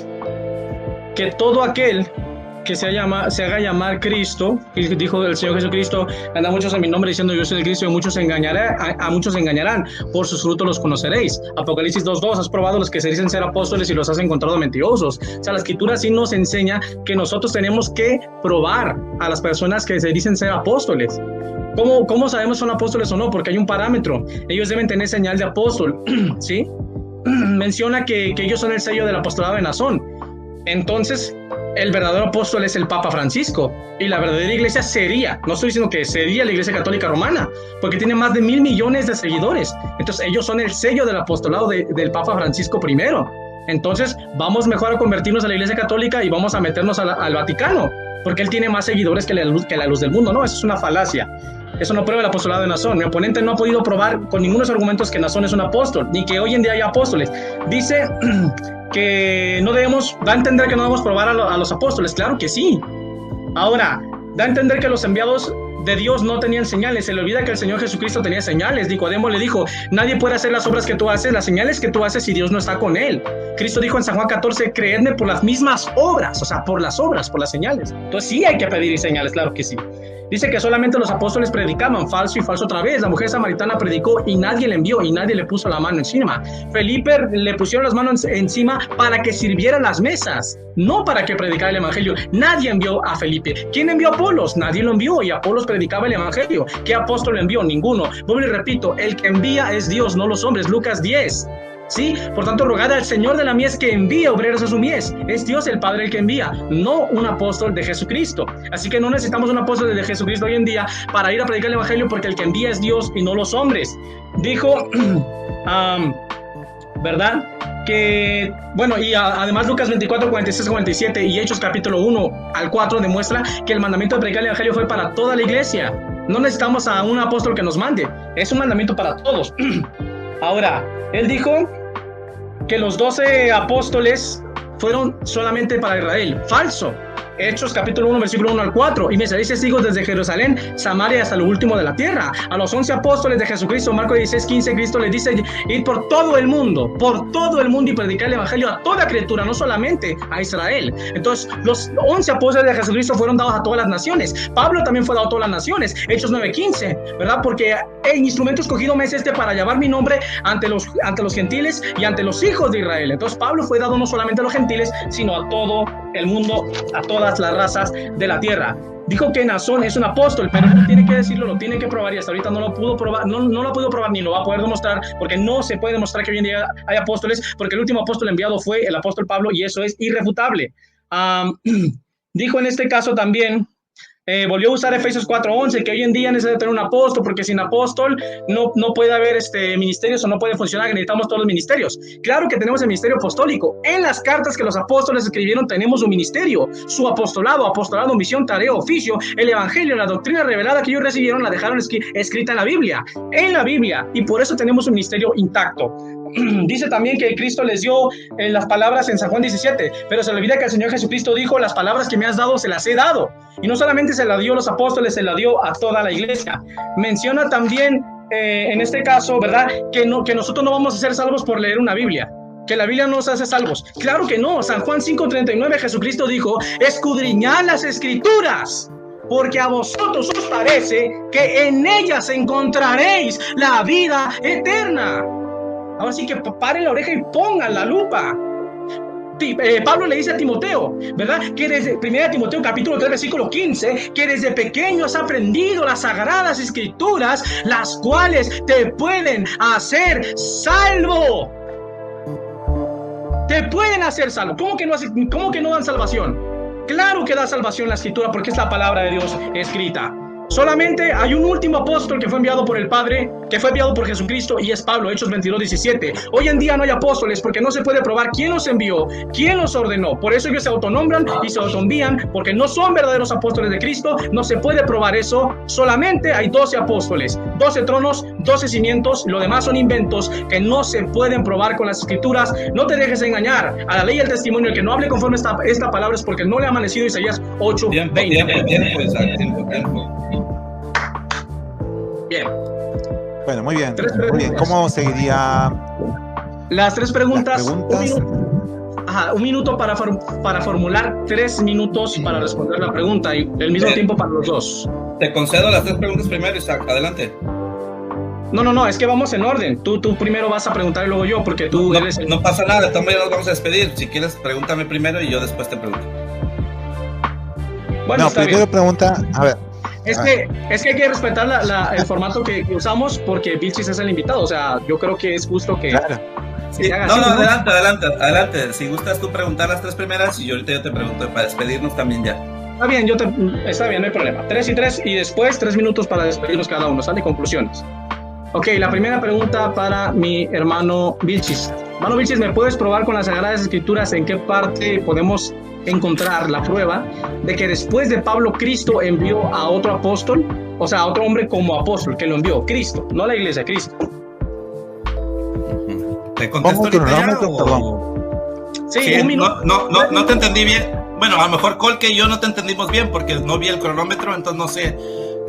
que todo aquel que se haga llamar Cristo, y dijo el Señor Jesucristo, anda muchos en mi nombre diciendo yo soy el Cristo, y muchos a muchos engañarán, por sus frutos los conoceréis. Apocalipsis 2:2, has probado los que se dicen ser apóstoles y los has encontrado mentirosos. O sea, la Escritura sí nos enseña que nosotros tenemos que probar a las personas que se dicen ser apóstoles. ¿Cómo sabemos si son apóstoles o no? Porque hay un parámetro. Ellos deben tener señal de apóstol, ¿sí? Menciona que ellos son el sello del apostolado de Nazón. Entonces, el verdadero apóstol es el Papa Francisco, y la verdadera iglesia sería, no estoy diciendo que sería la Iglesia Católica Romana, porque tiene más de 1,000 millones de seguidores. Entonces ellos son el sello del apostolado del Papa Francisco I. Entonces vamos mejor a convertirnos a la Iglesia Católica y vamos a meternos al Vaticano, porque él tiene más seguidores que la luz del mundo. No, eso es una falacia. Eso no prueba el apostolado de Nazón. Mi oponente no ha podido probar con ninguno de los argumentos que Nazón es un apóstol, ni que hoy en día hay apóstoles. Dice que da a entender que no debemos probar a los apóstoles. Claro que sí. Ahora, Da a entender que los enviados de Dios no tenían señales. Se le olvida que el Señor Jesucristo tenía señales. Nicodemo le dijo, nadie puede hacer las obras que tú haces, las señales que tú haces si Dios no está con él. Cristo dijo en San Juan 14, creedme por las mismas obras, o sea, por las obras, por las señales. Entonces sí hay que pedir señales, claro que sí. Dice que solamente los apóstoles predicaban, falso y falso otra vez. La mujer samaritana predicó y nadie le envió y nadie le puso la mano encima. Felipe le pusieron las manos encima para que sirviera las mesas, no para que predicara el evangelio. Nadie envió a Felipe. ¿Quién envió a Apolos? Nadie lo envió y Apolos predicaba el evangelio. ¿Qué apóstol le envió? Ninguno. Vuelvo y repito, el que envía es Dios, no los hombres. Lucas 10. ¿Sí? Por tanto, rogad al Señor de la mies que envíe obreros a su mies. Es Dios el Padre el que envía, no un apóstol de Jesucristo. Así que no necesitamos un apóstol de Jesucristo hoy en día para ir a predicar el evangelio, porque el que envía es Dios y no los hombres. Dijo, ¿verdad? Que, bueno, y además Lucas 24, 46, 47 y Hechos capítulo 1 al 4 demuestra que el mandamiento de predicar el evangelio fue para toda la iglesia. No necesitamos a un apóstol que nos mande, es un mandamiento para todos. Ahora, él dijo que los 12 apóstoles fueron solamente para Israel. Falso. Hechos capítulo 1 versículo 1 al 4, y me seréis testigos desde Jerusalén, Samaria hasta lo último de la tierra. A los 11 apóstoles de Jesucristo, Marcos 16, 15, Cristo les dice ir por todo el mundo y predicar el evangelio a toda criatura, no solamente a Israel. Entonces los 11 apóstoles de Jesucristo fueron dados a todas las naciones. Pablo también fue dado a todas las naciones. Hechos 9, 15, ¿verdad? Porque el instrumento escogido me es para llevar mi nombre ante los gentiles y ante los hijos de Israel. Entonces Pablo fue dado no solamente a los gentiles, sino a todo el mundo, a todas las razas de la tierra. Dijo que Naasón es un apóstol, pero no tiene que decirlo, lo tiene que probar, y hasta ahorita no lo pudo probar, no lo pudo probar ni lo va a poder demostrar, porque no se puede demostrar que hoy en día hay apóstoles, porque el último apóstol enviado fue el apóstol Pablo, y eso es irrefutable. Dijo en este caso también, volvió a usar Efesios 4:11, que hoy en día necesita tener un apóstol, porque sin apóstol no puede haber ministerios o no puede funcionar, que necesitamos todos los ministerios. Claro que tenemos el ministerio apostólico. En las cartas que los apóstoles escribieron tenemos un ministerio, su apostolado, misión, tarea, oficio, el evangelio, la doctrina revelada que ellos recibieron la dejaron escrita en la Biblia, y por eso tenemos un ministerio intacto. Dice también que Cristo les dio las palabras en San Juan 17, pero se le olvida que el Señor Jesucristo dijo, las palabras que me has dado se las he dado, y no solamente se la dio a los apóstoles, se la dio a toda la iglesia. Menciona también en este caso, ¿verdad?, que nosotros no vamos a ser salvos por leer una Biblia, que la Biblia nos hace salvos. Claro que no. San Juan 5:39, Jesucristo dijo, escudriñad las escrituras, porque a vosotros os parece que en ellas encontraréis la vida eterna. Ahora sí que paren la oreja y pongan la lupa. Pablo le dice a Timoteo, ¿verdad?, que desde 1 Timoteo capítulo 3 versículo 15, que desde pequeño has aprendido las sagradas escrituras, las cuales te pueden hacer salvo. Te pueden hacer salvo. ¿Cómo que no dan salvación? Claro que da salvación la escritura, porque es la palabra de Dios escrita. Solamente hay un último apóstol que fue enviado por el Padre, que fue enviado por Jesucristo, y es Pablo, Hechos 22:17. Hoy en día no hay apóstoles porque no se puede probar quién los envió, quién los ordenó. Por eso ellos se autonombran y se autoenvían, porque no son verdaderos apóstoles de Cristo. No se puede probar eso. Solamente hay 12 apóstoles, 12 tronos, 12 cimientos. Lo demás son inventos que no se pueden probar con las escrituras. No te dejes engañar. A la ley y al testimonio, el que no hable conforme esta palabra es porque no le ha amanecido. Isaías 8:20. Tiempo. Bien. Bueno, muy bien. ¿Cómo seguiría? Las tres preguntas. Un minuto para formular, 3 minutos para responder la pregunta, y el mismo tiempo para los dos. Te concedo las 3 preguntas primero, Isaac. Adelante. No, es que vamos en orden. Tú primero vas a preguntar y luego yo, porque tú eres No pasa nada, de todas maneras nos vamos a despedir. Si quieres, pregúntame primero y yo después te pregunto. Bueno, no, primero pregunta, a ver. Es que hay que respetar el formato que usamos, porque Vilchis es el invitado. O sea, yo creo que es justo que... Claro. Sí, adelante. Si gustas tú preguntar las 3 primeras, y ahorita yo te pregunto para despedirnos también ya. Está bien, no hay problema. 3 y 3, y después 3 minutos para despedirnos cada uno, ¿sale? Conclusiones. Ok, la primera pregunta para mi hermano Vilchis. Hermano Vilchis, ¿me puedes probar con las Sagradas Escrituras en qué parte podemos encontrar la prueba de que después de Pablo, Cristo envió a otro apóstol? O sea, a otro hombre como apóstol, que lo envió Cristo, no la iglesia, Cristo. ¿Te contesto ahorita ya, o... Sí, un minuto. No te entendí bien. Bueno, a lo mejor Colque y yo no te entendimos bien porque no vi el cronómetro, entonces no sé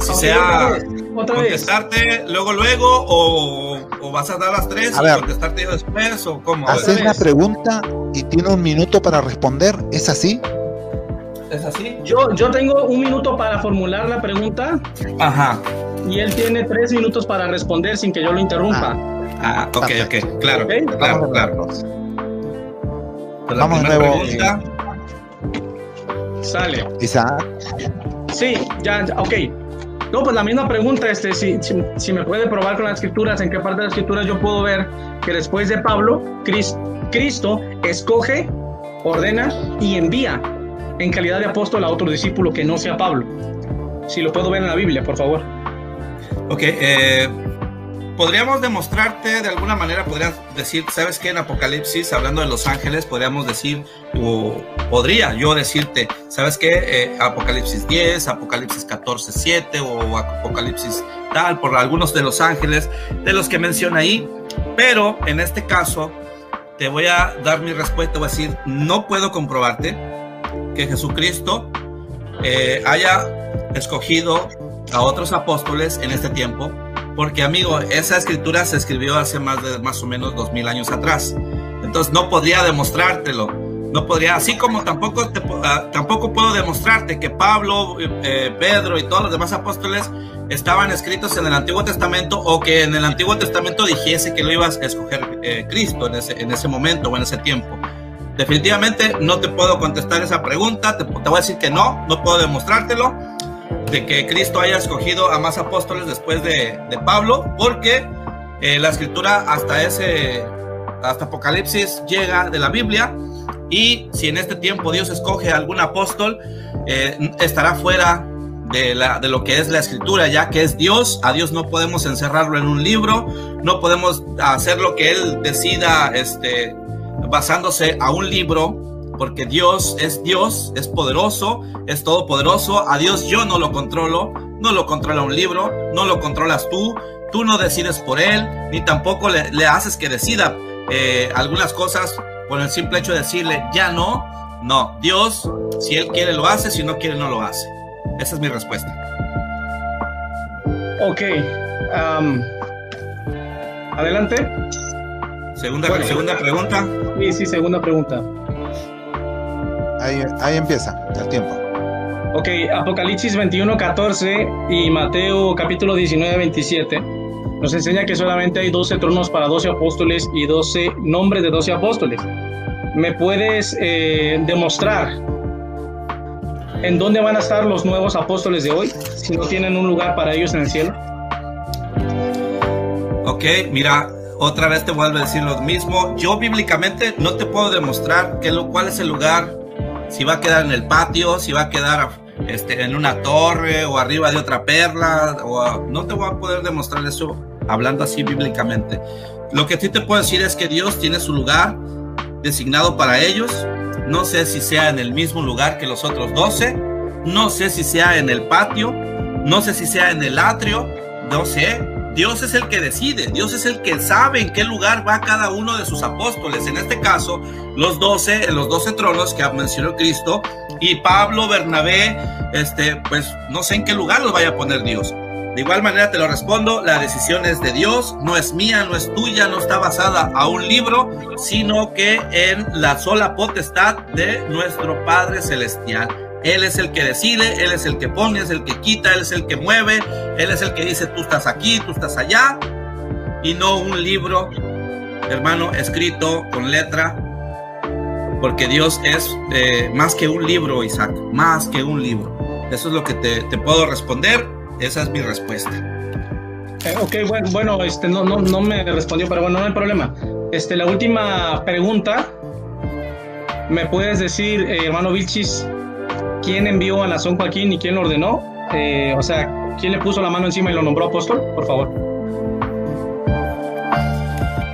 si sea contestarte luego o vas a dar las 3 y contestarte yo después o cómo. Haces la pregunta y tiene 1 minuto para responder, ¿es así? ¿Es así? Yo tengo 1 minuto para formular la pregunta. Ajá. Y él tiene 3 minutos para responder sin que yo lo interrumpa. Ok, claro. ¿Okay? Claro. Vamos de nuevo. Pregunta. Sale. Isaac. Sí, ya, ok. No, pues la misma pregunta, si me puede probar con las escrituras, en qué parte de las escrituras yo puedo ver que después de Pablo, Cristo escoge, ordena y envía en calidad de apóstol a otro discípulo que no sea Pablo. Si lo puedo ver en la Biblia, por favor. Ok, podríamos demostrarte de alguna manera, podrías decir, ¿sabes qué? En Apocalipsis, hablando de los ángeles, podríamos decir, o podría yo decirte, ¿sabes qué? Apocalipsis 10, Apocalipsis 14, 7 o Apocalipsis tal, por algunos de los ángeles, de los que menciona ahí, pero en este caso te voy a dar mi respuesta, voy a decir, no puedo comprobarte que Jesucristo haya escogido a otros apóstoles en este tiempo, porque amigo, esa escritura se escribió hace más o menos 2000 años atrás, entonces no podría demostrártelo, no podría, así como tampoco puedo demostrarte que Pablo, Pedro y todos los demás apóstoles estaban escritos en el Antiguo Testamento, o que en el Antiguo Testamento dijese que lo ibas a escoger Cristo en ese momento o en ese tiempo. Definitivamente no te puedo contestar esa pregunta, te voy a decir que no puedo demostrártelo, de que Cristo haya escogido a más apóstoles después de Pablo, porque la escritura hasta Apocalipsis llega de la Biblia, y si en este tiempo Dios escoge a algún apóstol, estará fuera de lo que es la escritura, ya que es Dios. A Dios no podemos encerrarlo en un libro, no podemos hacer lo que Él decida basándose a un libro, porque Dios, es poderoso, es todopoderoso. A Dios yo no lo controla un libro, no lo controlas tú no decides por Él, ni tampoco le haces que decida algunas cosas por el simple hecho de decirle ya no. Dios, si Él quiere lo hace, si no quiere no lo hace. Esa es mi respuesta. Ok, adelante. Segunda pregunta. Sí, segunda pregunta. Ahí empieza el tiempo. Ok, Apocalipsis 21:14 y Mateo capítulo 19:27 nos enseña que solamente hay 12 tronos para 12 apóstoles y 12 nombres de 12 apóstoles. ¿Me puedes demostrar en dónde van a estar los nuevos apóstoles de hoy, si no tienen un lugar para ellos en el cielo? Ok, mira, otra vez te vuelvo a decir lo mismo. Yo bíblicamente no te puedo demostrar cuál es el lugar, si va a quedar en el patio, si va a quedar en una torre o arriba de otra perla, no te voy a poder demostrar eso hablando así bíblicamente. Lo que sí te puedo decir es que Dios tiene su lugar designado para ellos. No sé si sea en el mismo lugar que los otros 12, no sé si sea en el patio, no sé si sea en el atrio, no sé. Dios es el que decide, Dios es el que sabe en qué lugar va cada uno de sus apóstoles. En este caso, los 12 tronos que mencionó Cristo, y Pablo, Bernabé, pues no sé en qué lugar los vaya a poner Dios. De igual manera te lo respondo, la decisión es de Dios, no es mía, no es tuya, no está basada a un libro, sino que en la sola potestad de nuestro Padre Celestial. Él es el que decide, Él es el que pone, es el que quita, Él es el que mueve, Él es el que dice tú estás aquí, tú estás allá, y no un libro, hermano, escrito con letra, porque Dios es más que un libro, Isaac, más que un libro. Eso es lo que te puedo responder, esa es mi respuesta. Ok, bueno, no me respondió, pero bueno, no hay problema. La última pregunta, ¿me puedes decir, hermano Vilchis, quién envió a Nazón Joaquín y quién lo ordenó? O sea, ¿quién le puso la mano encima y lo nombró apóstol? Por favor.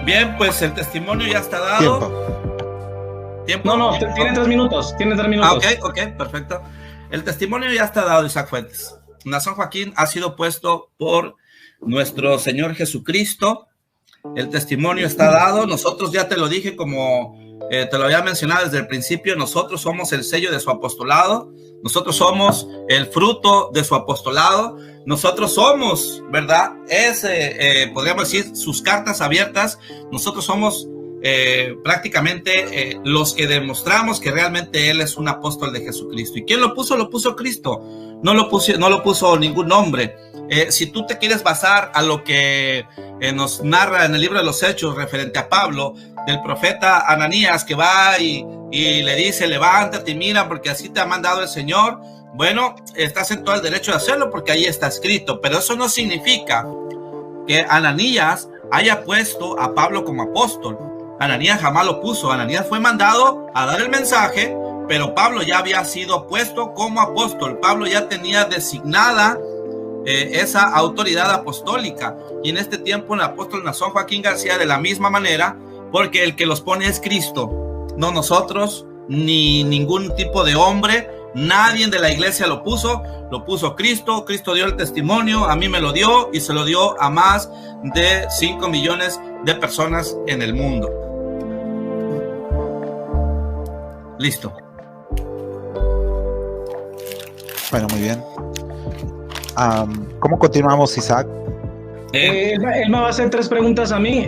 Bien, pues el testimonio ya está dado. ¿Tiempo? No, tiene 3 minutos. Ok, perfecto. El testimonio ya está dado, Isaac Fuentes. Nazón Joaquín ha sido puesto por nuestro Señor Jesucristo. El testimonio está dado. Nosotros ya te lo dije como te lo había mencionado desde el principio, nosotros somos el sello de su apostolado, nosotros somos el fruto de su apostolado, nosotros somos, ¿verdad? Podríamos decir, sus cartas abiertas, nosotros somos prácticamente los que demostramos que realmente Él es un apóstol de Jesucristo. ¿Y quién lo puso? Lo puso Cristo, no lo puso ningún hombre. Si tú te quieres basar a lo que nos narra en el libro de los Hechos referente a Pablo, del profeta Ananías que va y le dice, levántate y mira porque así te ha mandado el Señor, bueno, estás en todo el derecho de hacerlo porque ahí está escrito, pero eso no significa que Ananías haya puesto a Pablo como apóstol. Ananías jamás lo puso. Ananías fue mandado a dar el mensaje, pero Pablo ya había sido puesto como apóstol. Pablo ya tenía designada esa autoridad apostólica, y en este tiempo el apóstol Nazón Joaquín García de la misma manera, porque el que los pone es Cristo, no nosotros, ni ningún tipo de hombre. Nadie de la iglesia lo puso Cristo. Cristo dio el testimonio, a mí me lo dio y se lo dio a más de 5 millones de personas en el mundo. Listo. Bueno, muy bien. ¿Cómo continuamos, Isaac? Él me va a hacer 3 preguntas a mí.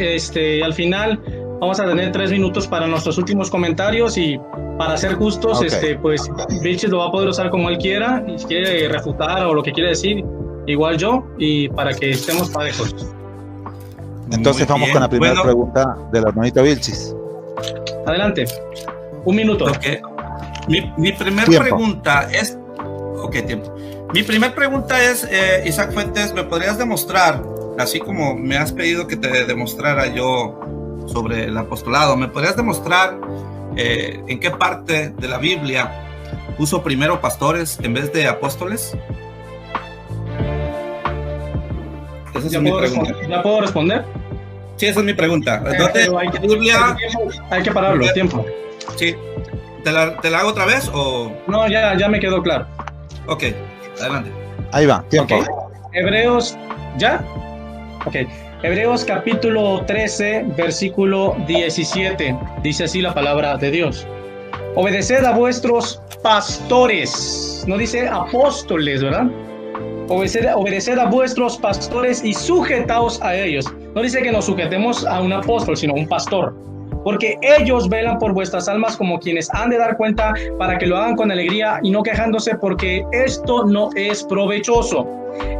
Al final vamos a tener 3 minutos para nuestros últimos comentarios, y para ser justos, pues Vilches lo va a poder usar como él quiera, y si quiere refutar o lo que quiere decir, igual yo, y para que estemos parejos. Entonces vamos con la primera pregunta del hermanito Vilchis. Adelante. 1 minuto. Okay. Mi primera pregunta es... Ok, tiempo. Mi primera pregunta es, Isaac Fuentes, ¿me podrías demostrar, así como me has pedido que te demostrara yo sobre el apostolado, me podrías demostrar en qué parte de la Biblia puso primero pastores en vez de apóstoles? Esa es mi pregunta. ¿Ya puedo responder? Sí, esa es mi pregunta. Hay que pararlo, el tiempo. Sí. ¿Te la hago otra vez o...? No, ya me quedó claro. Ok, adelante. Ahí va, tiempo. Okay. Hebreos, ¿ya? Ok. Hebreos capítulo 13, versículo 17. Dice así la palabra de Dios. Obedeced a vuestros pastores. No dice apóstoles, ¿verdad? Obedeced a vuestros pastores y sujetaos a ellos. No dice que nos sujetemos a un apóstol, sino a un pastor. Porque ellos velan por vuestras almas como quienes han de dar cuenta, para que lo hagan con alegría y no quejándose, porque esto no es provechoso.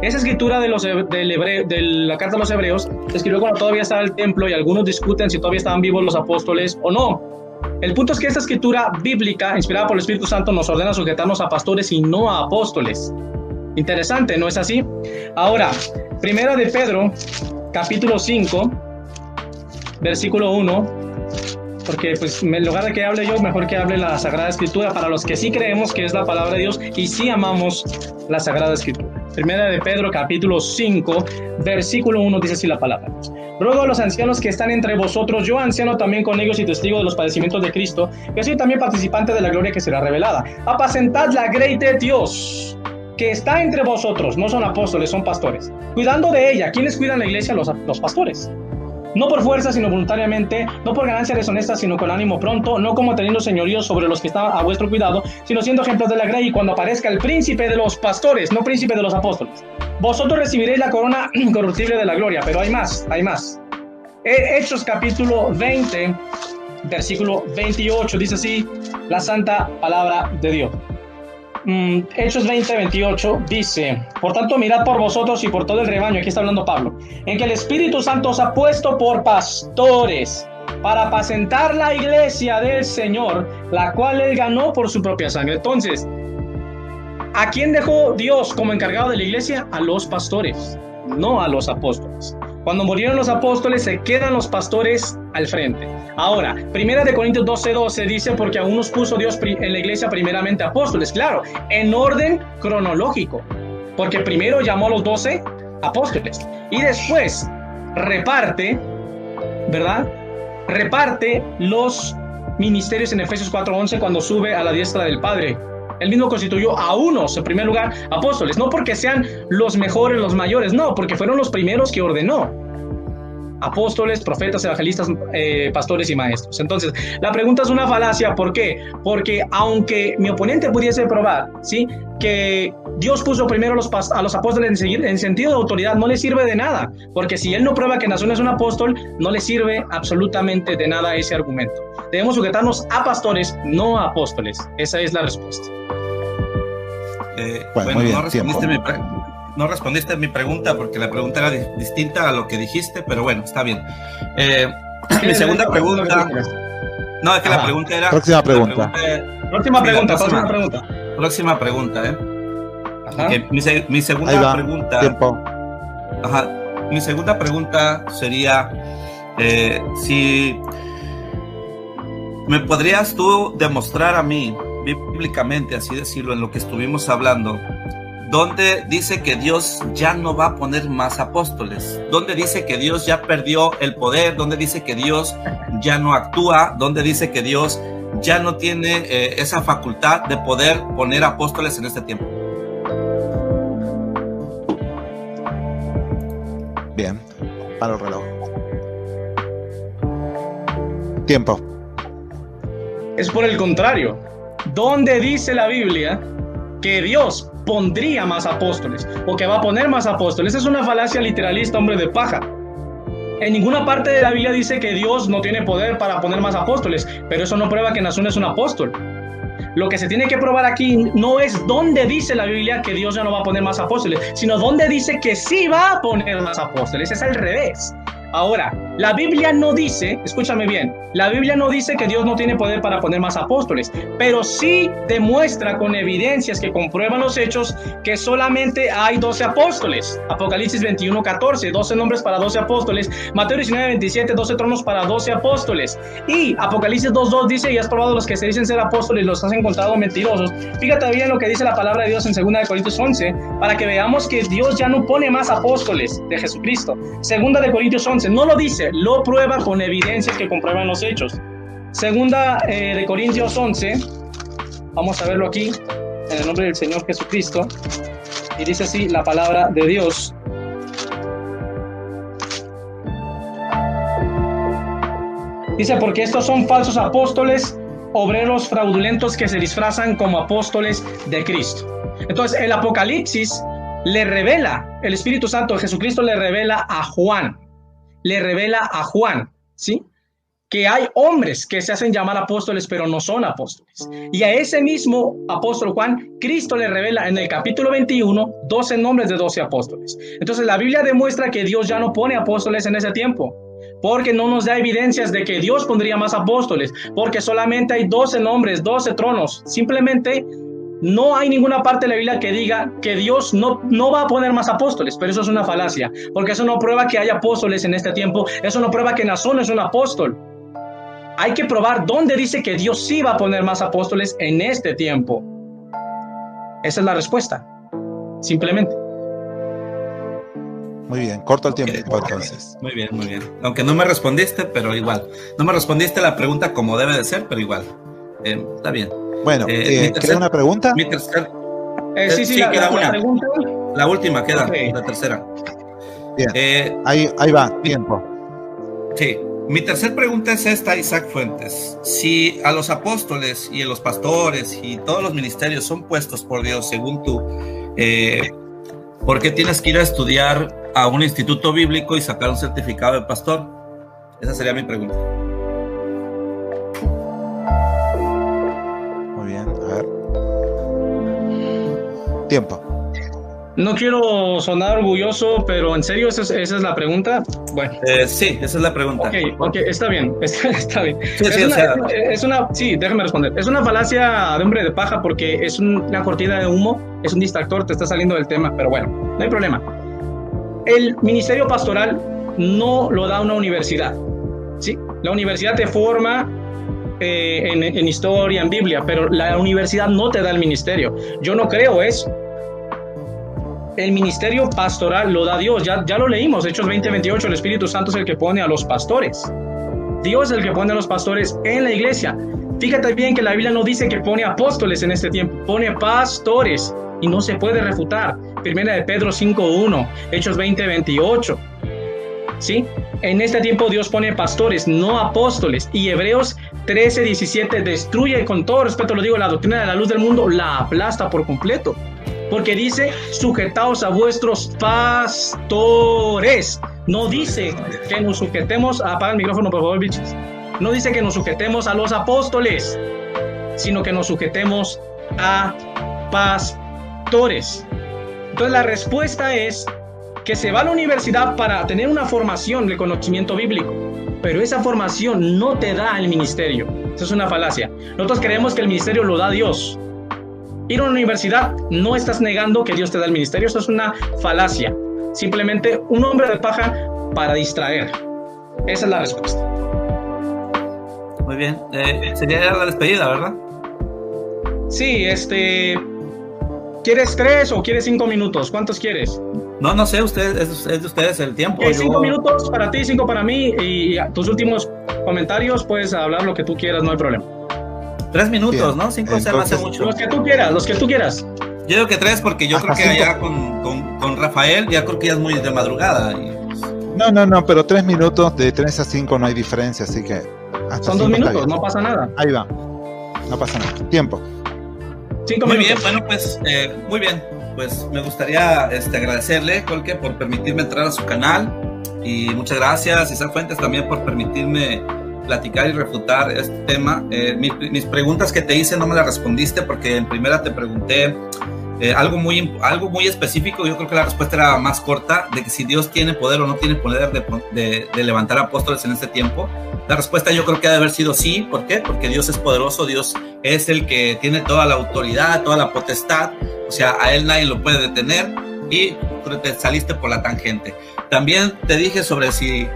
Esa escritura de la carta a los Hebreos se escribió cuando todavía estaba el templo, y algunos discuten si todavía estaban vivos los apóstoles o no. El punto es que esta escritura bíblica, inspirada por el Espíritu Santo, nos ordena sujetarnos a pastores y no a apóstoles. Interesante, ¿no es así? Ahora, primera de Pedro, capítulo 5, versículo 1, porque pues en lugar de que hable yo, mejor que hable la Sagrada Escritura, para los que sí creemos que es la palabra de Dios y sí amamos la Sagrada Escritura. Primera de Pedro, capítulo 5, versículo 1, dice así la palabra. Ruego a los ancianos que están entre vosotros, yo anciano también con ellos y testigo de los padecimientos de Cristo, que soy también participante de la gloria que será revelada. Apacentad la grey de Dios, que está entre vosotros. No son apóstoles, son pastores. Cuidando de ella. ¿Quiénes cuidan la iglesia? Los pastores. No por fuerza, sino voluntariamente, no por ganancia deshonesta, sino con ánimo pronto, no como teniendo señorío sobre los que están a vuestro cuidado, sino siendo ejemplos de la grey, y cuando aparezca el príncipe de los pastores, no príncipe de los apóstoles, vosotros recibiréis la corona incorruptible de la gloria. Pero hay más. Hechos capítulo 20, versículo 28, dice así la santa palabra de Dios. Hechos 20, 28 dice: por tanto, mirad por vosotros y por todo el rebaño, aquí está hablando Pablo, en que el Espíritu Santo os ha puesto por pastores para apacentar la iglesia del Señor, la cual él ganó por su propia sangre. Entonces, ¿a quién dejó Dios como encargado de la iglesia? A los pastores, no a los apóstoles. Cuando murieron los apóstoles, se quedan los pastores al frente. Ahora, primera de Corintios 12:12 dice: porque aún nos puso Dios en la iglesia primeramente apóstoles. Claro, en orden cronológico, porque primero llamó a los 12 apóstoles y después reparte, ¿verdad? Reparte los ministerios en Efesios 4:11 cuando sube a la diestra del Padre. Él mismo constituyó a unos, en primer lugar, apóstoles, no porque sean los mejores, los mayores, no, porque fueron los primeros que ordenó. apóstoles, profetas, evangelistas, pastores y maestros. Entonces, la pregunta es una falacia. ¿Por qué? Porque aunque mi oponente pudiese probar, ¿sí?, que Dios puso primero a los apóstoles en sentido de autoridad, no le sirve de nada, porque si él no prueba que Naasón es un apóstol, no le sirve absolutamente de nada ese argumento. Debemos sujetarnos a pastores, no a apóstoles. Esa es la respuesta. Muy bien, no respondiste mi pregunta porque la pregunta era distinta a lo que dijiste, pero bueno, está bien. Mi segunda pregunta... No, es que la pregunta era... Próxima pregunta. Próxima pregunta, Okay, mi segunda pregunta... Tiempo. Mi segunda pregunta sería... si me podrías tú demostrar a mí, bíblicamente, así decirlo, en lo que estuvimos hablando, ¿dónde dice que Dios ya no va a poner más apóstoles? ¿Dónde dice que Dios ya perdió el poder? ¿Dónde dice que Dios ya no actúa? ¿Dónde dice que Dios ya no tiene esa facultad de poder poner apóstoles en este tiempo? Bien, para el reloj. Tiempo. Es por el contrario. ¿Dónde dice la Biblia que Dios pondría más apóstoles o que va a poner más apóstoles? Es una falacia literalista, hombre de paja. En ninguna parte de la Biblia dice que Dios no tiene poder para poner más apóstoles, pero eso no prueba que Naasón es un apóstol. Lo que se tiene que probar aquí no es dónde dice la Biblia que Dios ya no va a poner más apóstoles, sino dónde dice que sí va a poner más apóstoles. Es al revés. Ahora, la Biblia no dice, escúchame bien, la Biblia no dice que Dios no tiene poder para poner más apóstoles, pero sí demuestra con evidencias que comprueban los hechos que solamente hay 12 apóstoles. Apocalipsis 21:14, 12 nombres para 12 apóstoles. Mateo 19:27, 12 tronos para 12 apóstoles. Y Apocalipsis 2:2 dice, y has probado los que se dicen ser apóstoles, los has encontrado mentirosos. Fíjate bien lo que dice la palabra de Dios en 2 Corintios 11, para que veamos que Dios ya no pone más apóstoles de Jesucristo. 2 Corintios 11, no lo dice, lo prueba con evidencias que comprueban los hechos. 2 de Corintios 11, vamos a verlo aquí, en el nombre del Señor Jesucristo, y dice así la palabra de Dios. Dice, porque estos son falsos apóstoles, obreros fraudulentos que se disfrazan como apóstoles de Cristo. Entonces, el Apocalipsis le revela, el Espíritu Santo de Jesucristo le revela a Juan, ¿sí?, que hay hombres que se hacen llamar apóstoles, pero no son apóstoles. Y a ese mismo apóstol Juan, Cristo le revela en el capítulo 21, 12 nombres de 12 apóstoles. Entonces la Biblia demuestra que Dios ya no pone apóstoles en ese tiempo, porque no nos da evidencias de que Dios pondría más apóstoles, porque solamente hay 12 nombres, 12 tronos. Simplemente no hay ninguna parte de la Biblia que diga que Dios no va a poner más apóstoles, pero eso es una falacia, porque eso no prueba que haya apóstoles en este tiempo, eso no prueba que Naasón es un apóstol. Hay que probar dónde dice que Dios sí va a poner más apóstoles en este tiempo. Esa es la respuesta, simplemente. Muy bien, corto el tiempo entonces. Muy bien, muy bien. Aunque no me respondiste, pero igual. No me respondiste la pregunta como debe de ser, pero igual. Está bien. Bueno, ¿queda una pregunta? Sí, queda una. Pregunta. La última queda, okay. La tercera. Bien, ahí va, tiempo. Sí, mi tercera pregunta es esta, Isaac Fuentes. Si a los apóstoles y a los pastores y todos los ministerios son puestos por Dios, según tú, ¿por qué tienes que ir a estudiar a un instituto bíblico y sacar un certificado de pastor? Esa sería mi pregunta. Tiempo. No quiero sonar orgulloso, pero en serio, esa es la pregunta. Bueno. Sí, esa es la pregunta. Ok, está bien. Está bien. Sí, déjame responder. Es una falacia de hombre de paja porque es una cortina de humo, es un distractor, te está saliendo del tema, pero bueno, no hay problema. El ministerio pastoral no lo da una universidad, ¿sí? La universidad te forma en historia, en Biblia, pero la universidad no te da el ministerio. Yo no creo eso. El ministerio pastoral lo da Dios, ya lo leímos, Hechos 20:28, el Espíritu Santo es el que pone a los pastores. Dios es el que pone a los pastores en la iglesia. Fíjate bien que la Biblia no dice que pone apóstoles en este tiempo, pone pastores y no se puede refutar. Primera de Pedro 5:1, Hechos 20:28. ¿Sí? En este tiempo Dios pone pastores, no apóstoles. Y Hebreos 13:17 destruye, con todo respeto lo digo, la doctrina de la luz del mundo, la aplasta por completo. Porque dice, sujetaos a vuestros pastores. No dice que nos sujetemos, apaga el micrófono por favor, bichos. No dice que nos sujetemos a los apóstoles, sino que nos sujetemos a pastores. Entonces la respuesta es que se va a la universidad para tener una formación de conocimiento bíblico, pero esa formación no te da el ministerio. Eso es una falacia. Nosotros creemos que el ministerio lo da Dios. Ir a una universidad, no estás negando que Dios te da el ministerio. Eso es una falacia. Simplemente un hombre de paja para distraer. Esa es la respuesta. Muy bien. Sería ya la despedida, ¿verdad? Sí, ¿quieres 3 o quieres 5 minutos? ¿Cuántos quieres? No sé, es de ustedes el tiempo. 5 minutos para ti, 5 para mí, y tus últimos comentarios puedes hablar lo que tú quieras, no hay problema. 3 minutos, ¿no? 5 se me hace mucho. Los que tú quieras. Yo digo que 3 porque yo creo que allá con Rafael ya creo que ya es muy de madrugada. No, pero 3 minutos, de 3 a 5 no hay diferencia, así que... Son 2 minutos, no pasa nada. Ahí va, no pasa nada. Tiempo. 5 muy minutos. Bien, bueno, pues, muy bien. Pues me gustaría agradecerle, Colque, por permitirme entrar a su canal. Y muchas gracias, Isaac Fuentes, también por permitirme platicar y refutar este tema. Mis preguntas que te hice no me las respondiste porque en primera te pregunté algo muy específico. Yo creo que la respuesta era más corta, de que si Dios tiene poder o no tiene poder de levantar apóstoles en este tiempo. La respuesta yo creo que ha de haber sido sí. ¿Por qué? Porque Dios es poderoso, Dios es el que tiene toda la autoridad, toda la potestad. O sea, a él nadie lo puede detener, y te saliste por la tangente. También te dije sobre si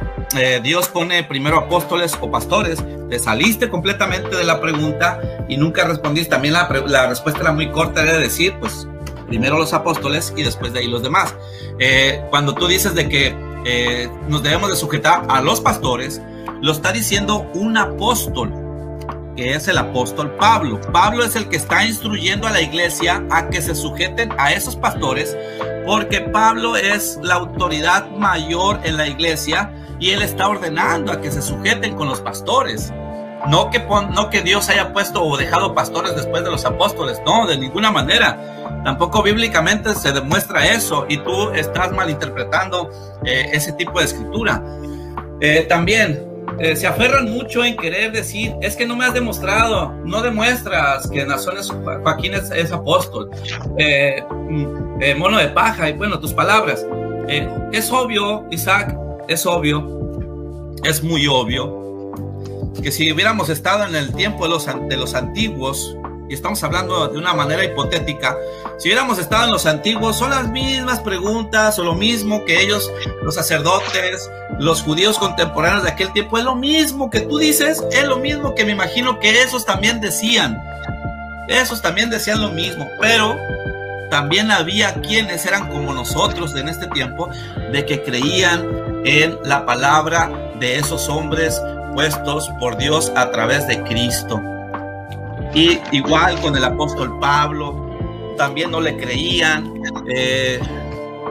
Dios pone primero apóstoles o pastores. Te saliste completamente de la pregunta y nunca respondiste. También la respuesta era muy corta, era decir, pues, primero los apóstoles y después de ahí los demás. Cuando tú dices de que nos debemos de sujetar a los pastores, lo está diciendo un apóstol, que es el apóstol Pablo. Pablo es el que está instruyendo a la iglesia a que se sujeten a esos pastores, porque Pablo es la autoridad mayor en la iglesia y él está ordenando a que se sujeten con los pastores. No que Dios haya puesto o dejado pastores después de los apóstoles, no, de ninguna manera. Tampoco bíblicamente se demuestra eso, y tú estás malinterpretando ese tipo de escritura. También se aferran mucho en querer decir, es que no me has demostrado, no demuestras que Joaquín es apóstol, mono de paja, y bueno, tus palabras. Es obvio, Isaac, es obvio, es muy obvio, que si hubiéramos estado en el tiempo de los antiguos, y estamos hablando de una manera hipotética, si hubiéramos estado en los antiguos, son las mismas preguntas o lo mismo que ellos, los sacerdotes, los judíos contemporáneos de aquel tiempo, es lo mismo que tú dices, es lo mismo que me imagino que esos también decían lo mismo, pero también había quienes eran como nosotros en este tiempo, de que creían en la palabra de esos hombres puestos por Dios a través de Cristo. Y igual con el apóstol Pablo, también no le creían.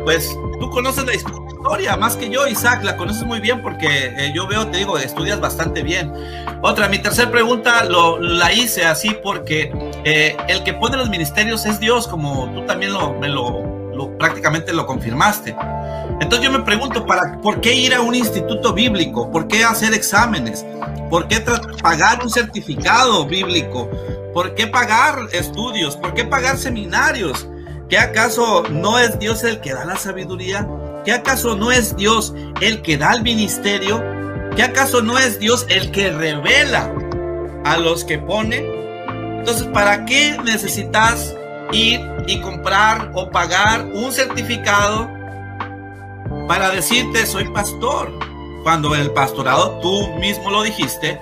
Pues tú conoces la historia más que yo, Isaac, la conoces muy bien porque yo veo, te digo, estudias bastante bien. Mi tercera pregunta la hice así porque el que pone los ministerios es Dios, como tú también prácticamente lo confirmaste. Entonces yo me pregunto, ¿por qué ir a un instituto bíblico? ¿Por qué hacer exámenes? ¿Por qué pagar un certificado bíblico? ¿Por qué pagar estudios? ¿Por qué pagar seminarios? ¿Qué acaso no es Dios el que da la sabiduría? ¿Qué acaso no es Dios el que da el ministerio? ¿Qué acaso no es Dios el que revela a los que pone? Entonces, ¿para qué necesitas ir y comprar o pagar un certificado para decirte soy pastor? Cuando el pastorado, tú mismo lo dijiste,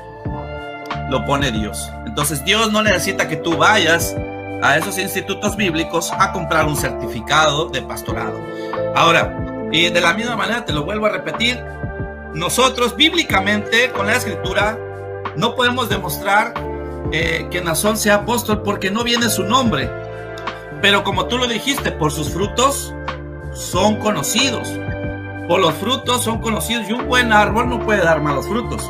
lo pone Dios. Entonces Dios no necesita que tú vayas a esos institutos bíblicos a comprar un certificado de pastorado. Ahora, y de la misma manera te lo vuelvo a repetir, nosotros bíblicamente con la escritura no podemos demostrar que Naasón sea apóstol porque no viene su nombre, pero como tú lo dijiste, por sus frutos son conocidos. Por los frutos son conocidos, y un buen árbol no puede dar malos frutos,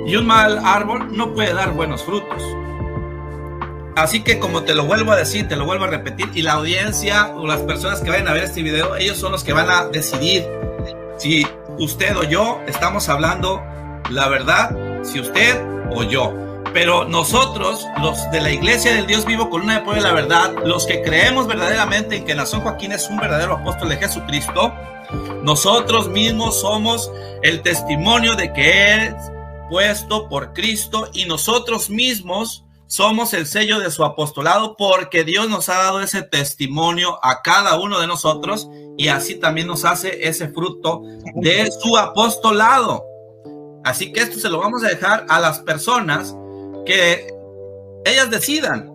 y un mal árbol no puede dar buenos frutos. Así que, como te lo vuelvo a decir, te lo vuelvo a repetir, y la audiencia o las personas que vayan a ver este video, ellos son los que van a decidir si usted o yo estamos hablando la verdad, si usted o yo. Pero nosotros, los de la Iglesia del Dios Vivo, Columna de Puebla de la Verdad, los que creemos verdaderamente en que Naasón Joaquín es un verdadero apóstol de Jesucristo, nosotros mismos somos el testimonio de que es puesto por Cristo, y nosotros mismos somos el sello de su apostolado, porque Dios nos ha dado ese testimonio a cada uno de nosotros, y así también nos hace ese fruto de su apostolado. Así que esto se lo vamos a dejar a las personas, que ellas decidan,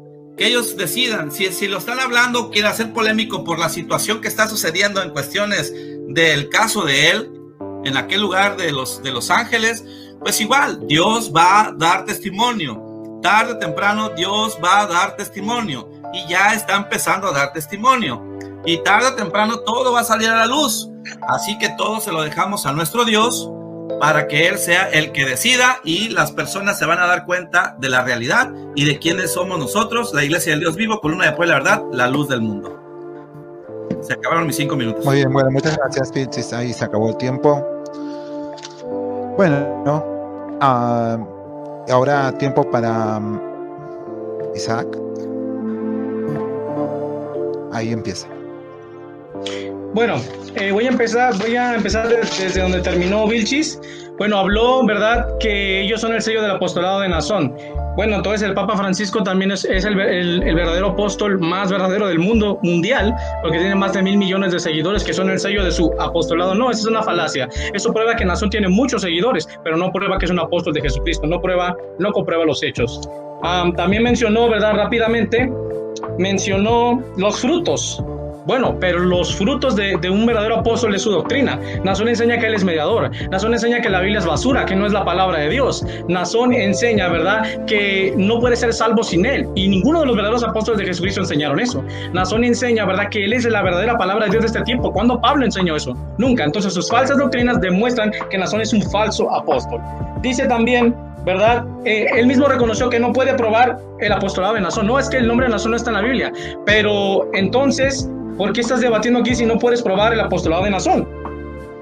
si lo están hablando, quiere hacer polémico por la situación que está sucediendo en cuestiones del caso de él, en aquel lugar de Los Ángeles, pues igual, Dios va a dar testimonio. Tarde o temprano Dios va a dar testimonio, y ya está empezando a dar testimonio, y tarde o temprano todo va a salir a la luz. Así que todo se lo dejamos a nuestro Dios, para que Él sea el que decida, y las personas se van a dar cuenta de la realidad y de quiénes somos nosotros, la Iglesia del Dios Vivo, Columna de Puebla de la Verdad, la luz del mundo. Se acabaron mis 5 minutos. Muy bien, bueno, muchas gracias, Vilchis. Ahí se acabó el tiempo. Bueno, ahora tiempo para Isaac. Ahí empieza. Bueno, voy a empezar desde donde terminó Vilchis. Bueno, habló, ¿verdad?, que ellos son el sello del apostolado de Naasón. Bueno, entonces el Papa Francisco también es el verdadero apóstol más verdadero del mundo mundial, porque tiene más de 1,000 millones de seguidores que son el sello de su apostolado. No, esa es una falacia. Eso prueba que Naasón tiene muchos seguidores, pero no prueba que es un apóstol de Jesucristo, no comprueba los hechos. También mencionó, ¿verdad?, rápidamente, mencionó los frutos. Bueno, pero los frutos de un verdadero apóstol es su doctrina. Naasón enseña que él es mediador. Naasón enseña que la Biblia es basura, que no es la palabra de Dios. Naasón enseña, ¿verdad?, que no puede ser salvo sin él. Y ninguno de los verdaderos apóstoles de Jesucristo enseñaron eso. Naasón enseña, ¿verdad?, que él es la verdadera palabra de Dios de este tiempo. ¿Cuándo Pablo enseñó eso? Nunca. Entonces sus falsas doctrinas demuestran que Naasón es un falso apóstol. Dice también, ¿verdad?, él mismo reconoció que no puede probar el apostolado de Naasón. No, es que el nombre de Naasón no está en la Biblia. Pero entonces, ¿por qué estás debatiendo aquí si no puedes probar el apostolado de Naasón?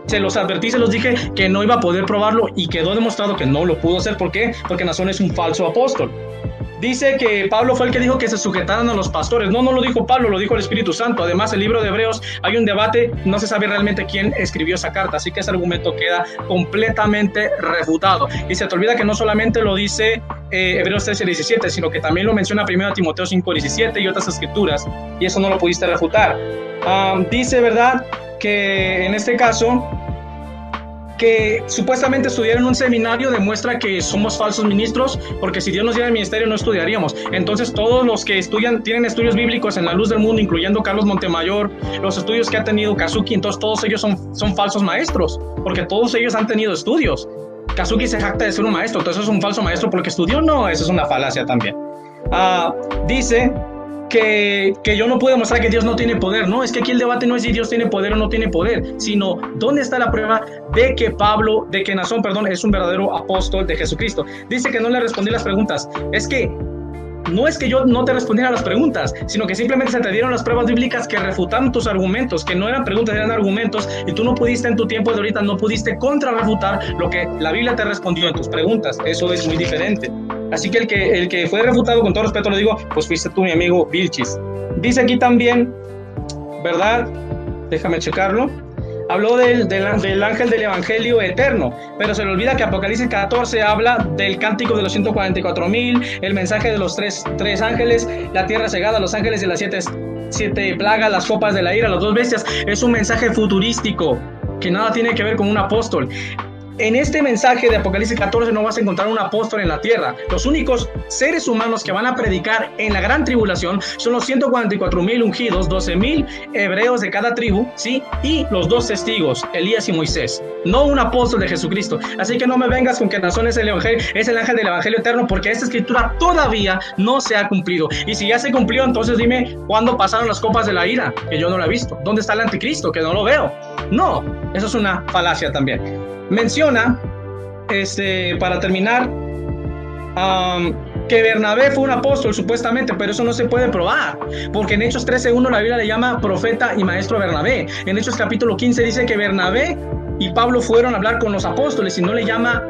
Se los advertí, se los dije que no iba a poder probarlo, y quedó demostrado que no lo pudo hacer. ¿Por qué? Porque Naasón es un falso apóstol. Dice que Pablo fue el que dijo que se sujetaran a los pastores. No lo dijo Pablo, lo dijo el Espíritu Santo. Además, el libro de Hebreos, hay un debate, no se sabe realmente quién escribió esa carta, así que ese argumento queda completamente refutado. Y se te olvida que no solamente lo dice Hebreos 13:17, sino que también lo menciona 1 Timoteo 5:17 y otras escrituras, y eso no lo pudiste refutar. Dice, ¿verdad?, que en este caso, que supuestamente estudiar en un seminario demuestra que somos falsos ministros, porque si Dios nos diera el ministerio no estudiaríamos. Entonces todos los que estudian, tienen estudios bíblicos en la luz del mundo, incluyendo Carlos Montemayor, los estudios que ha tenido Kazuki, entonces todos ellos son falsos maestros, porque todos ellos han tenido estudios. Kazuki se jacta de ser un maestro, entonces es un falso maestro porque estudió. No, eso es una falacia también. Dice que yo no puedo demostrar que Dios no tiene poder. No, es que aquí el debate no es si Dios tiene poder o no tiene poder, sino dónde está la prueba de que Naasón, es un verdadero apóstol de Jesucristo. Dice que no le respondí las preguntas. No es que yo no te respondiera a las preguntas, sino que simplemente se te dieron las pruebas bíblicas que refutaron tus argumentos, que no eran preguntas, eran argumentos, y tú no pudiste en tu tiempo de ahorita, no pudiste contrarrefutar lo que la Biblia te respondió en tus preguntas. Eso es muy diferente. Así que el que fue refutado, con todo respeto lo digo, pues fuiste tú, mi amigo Vilchis. Dice aquí también, ¿verdad? Déjame checarlo. Habló del ángel del evangelio eterno, pero se le olvida que Apocalipsis 14 habla del cántico de los 144,000, el mensaje de los tres ángeles, la tierra cegada, los ángeles de las siete plagas, las copas de la ira, las 2 bestias. Es un mensaje futurístico que nada tiene que ver con un apóstol. En este mensaje de Apocalipsis 14 no vas a encontrar un apóstol en la tierra. Los únicos seres humanos que van a predicar en la gran tribulación son los 144,000 ungidos, 12,000 hebreos de cada tribu, ¿sí? Y los 2 testigos, Elías y Moisés. No un apóstol de Jesucristo. Así que no me vengas con que Naasón es el ángel del evangelio eterno, porque esta escritura todavía no se ha cumplido. Y si ya se cumplió, entonces dime cuándo pasaron las copas de la ira, que yo no la he visto. ¿Dónde está el anticristo? Que no lo veo. No, eso es una falacia también. Menciona, para terminar, que Bernabé fue un apóstol supuestamente, pero eso no se puede probar, porque en Hechos 13:1 la Biblia le llama profeta y maestro a Bernabé. En Hechos capítulo 15 dice que Bernabé y Pablo fueron a hablar con los apóstoles y no le llama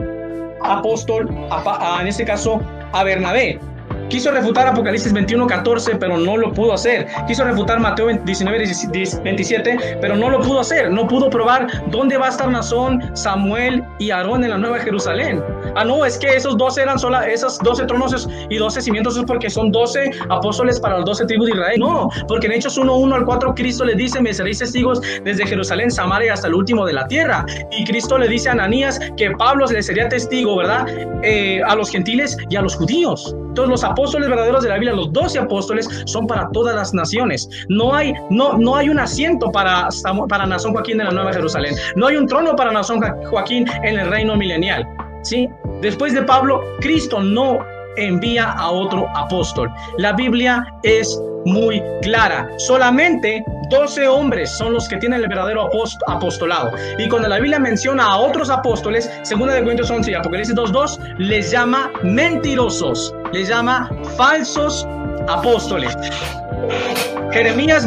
apóstol en este caso a Bernabé. Quiso refutar Apocalipsis 21:14, pero no lo pudo hacer. Quiso refutar Mateo 19:27, pero no lo pudo hacer. No pudo probar dónde va a estar Naasón, Samuel y Aarón en la Nueva Jerusalén. No, es que esos 12 eran esos 12 tronos y 12 cimientos es porque son 12 apóstoles para las 12 tribus de Israel. No, porque en Hechos 1:1 al 4 Cristo le dice: me seréis testigos desde Jerusalén, Samaria hasta el último de la tierra. Y Cristo le dice a Ananías que Pablo le sería testigo, ¿verdad? A los gentiles y a los judíos. Entonces los apóstoles verdaderos de la Biblia, los 12 apóstoles, son para todas las naciones. No hay un asiento para Naasón Joaquín en la Nueva Jerusalén. No hay un trono para Naasón Joaquín en el reino milenial, ¿sí? Después de Pablo, Cristo no envía a otro apóstol. La Biblia es muy clara. Solamente 12 hombres son los que tienen el verdadero apostolado. Y cuando la Biblia menciona a otros apóstoles, 2 de Corintios 11 y Apocalipsis 2:2, les llama mentirosos, les llama falsos apóstoles. Jeremías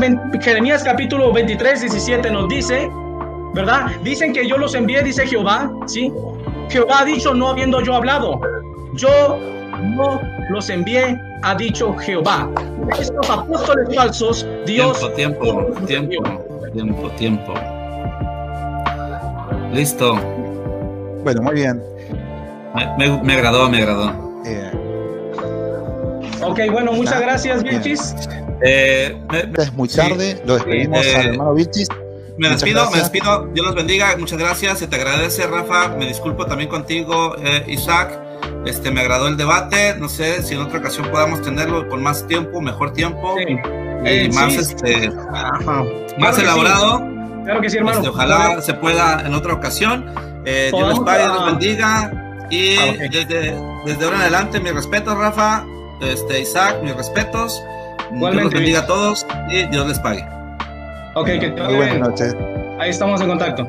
capítulo 23:17 nos dice, ¿verdad? Dicen que yo los envié, dice Jehová, ¿sí? Jehová ha dicho, no habiendo yo hablado. Yo no los envié, ha dicho Jehová. Estos apóstoles falsos, Dios... Tiempo. Listo. Bueno, muy bien. Me agradó. Ok, bueno, muchas gracias, Vilchis. Es muy tarde, lo despedimos al hermano Vilchis. Me despido, Dios los bendiga, muchas gracias, se te agradece, Rafa, me disculpo también contigo, Isaac, me agradó el debate, no sé si en otra ocasión podamos tenerlo con más tiempo, mejor tiempo, sí. Y más, sí. Más elaborado, sí. Claro que sí, hermano. Ojalá se pueda en otra ocasión, Dios los pague, Dios los bendiga, y desde ahora en adelante, mis respetos, Rafa, Isaac, mis respetos, Dios los bendiga a todos, y Dios les pague. Ok, que te muy buenas noches. Ahí estamos en contacto.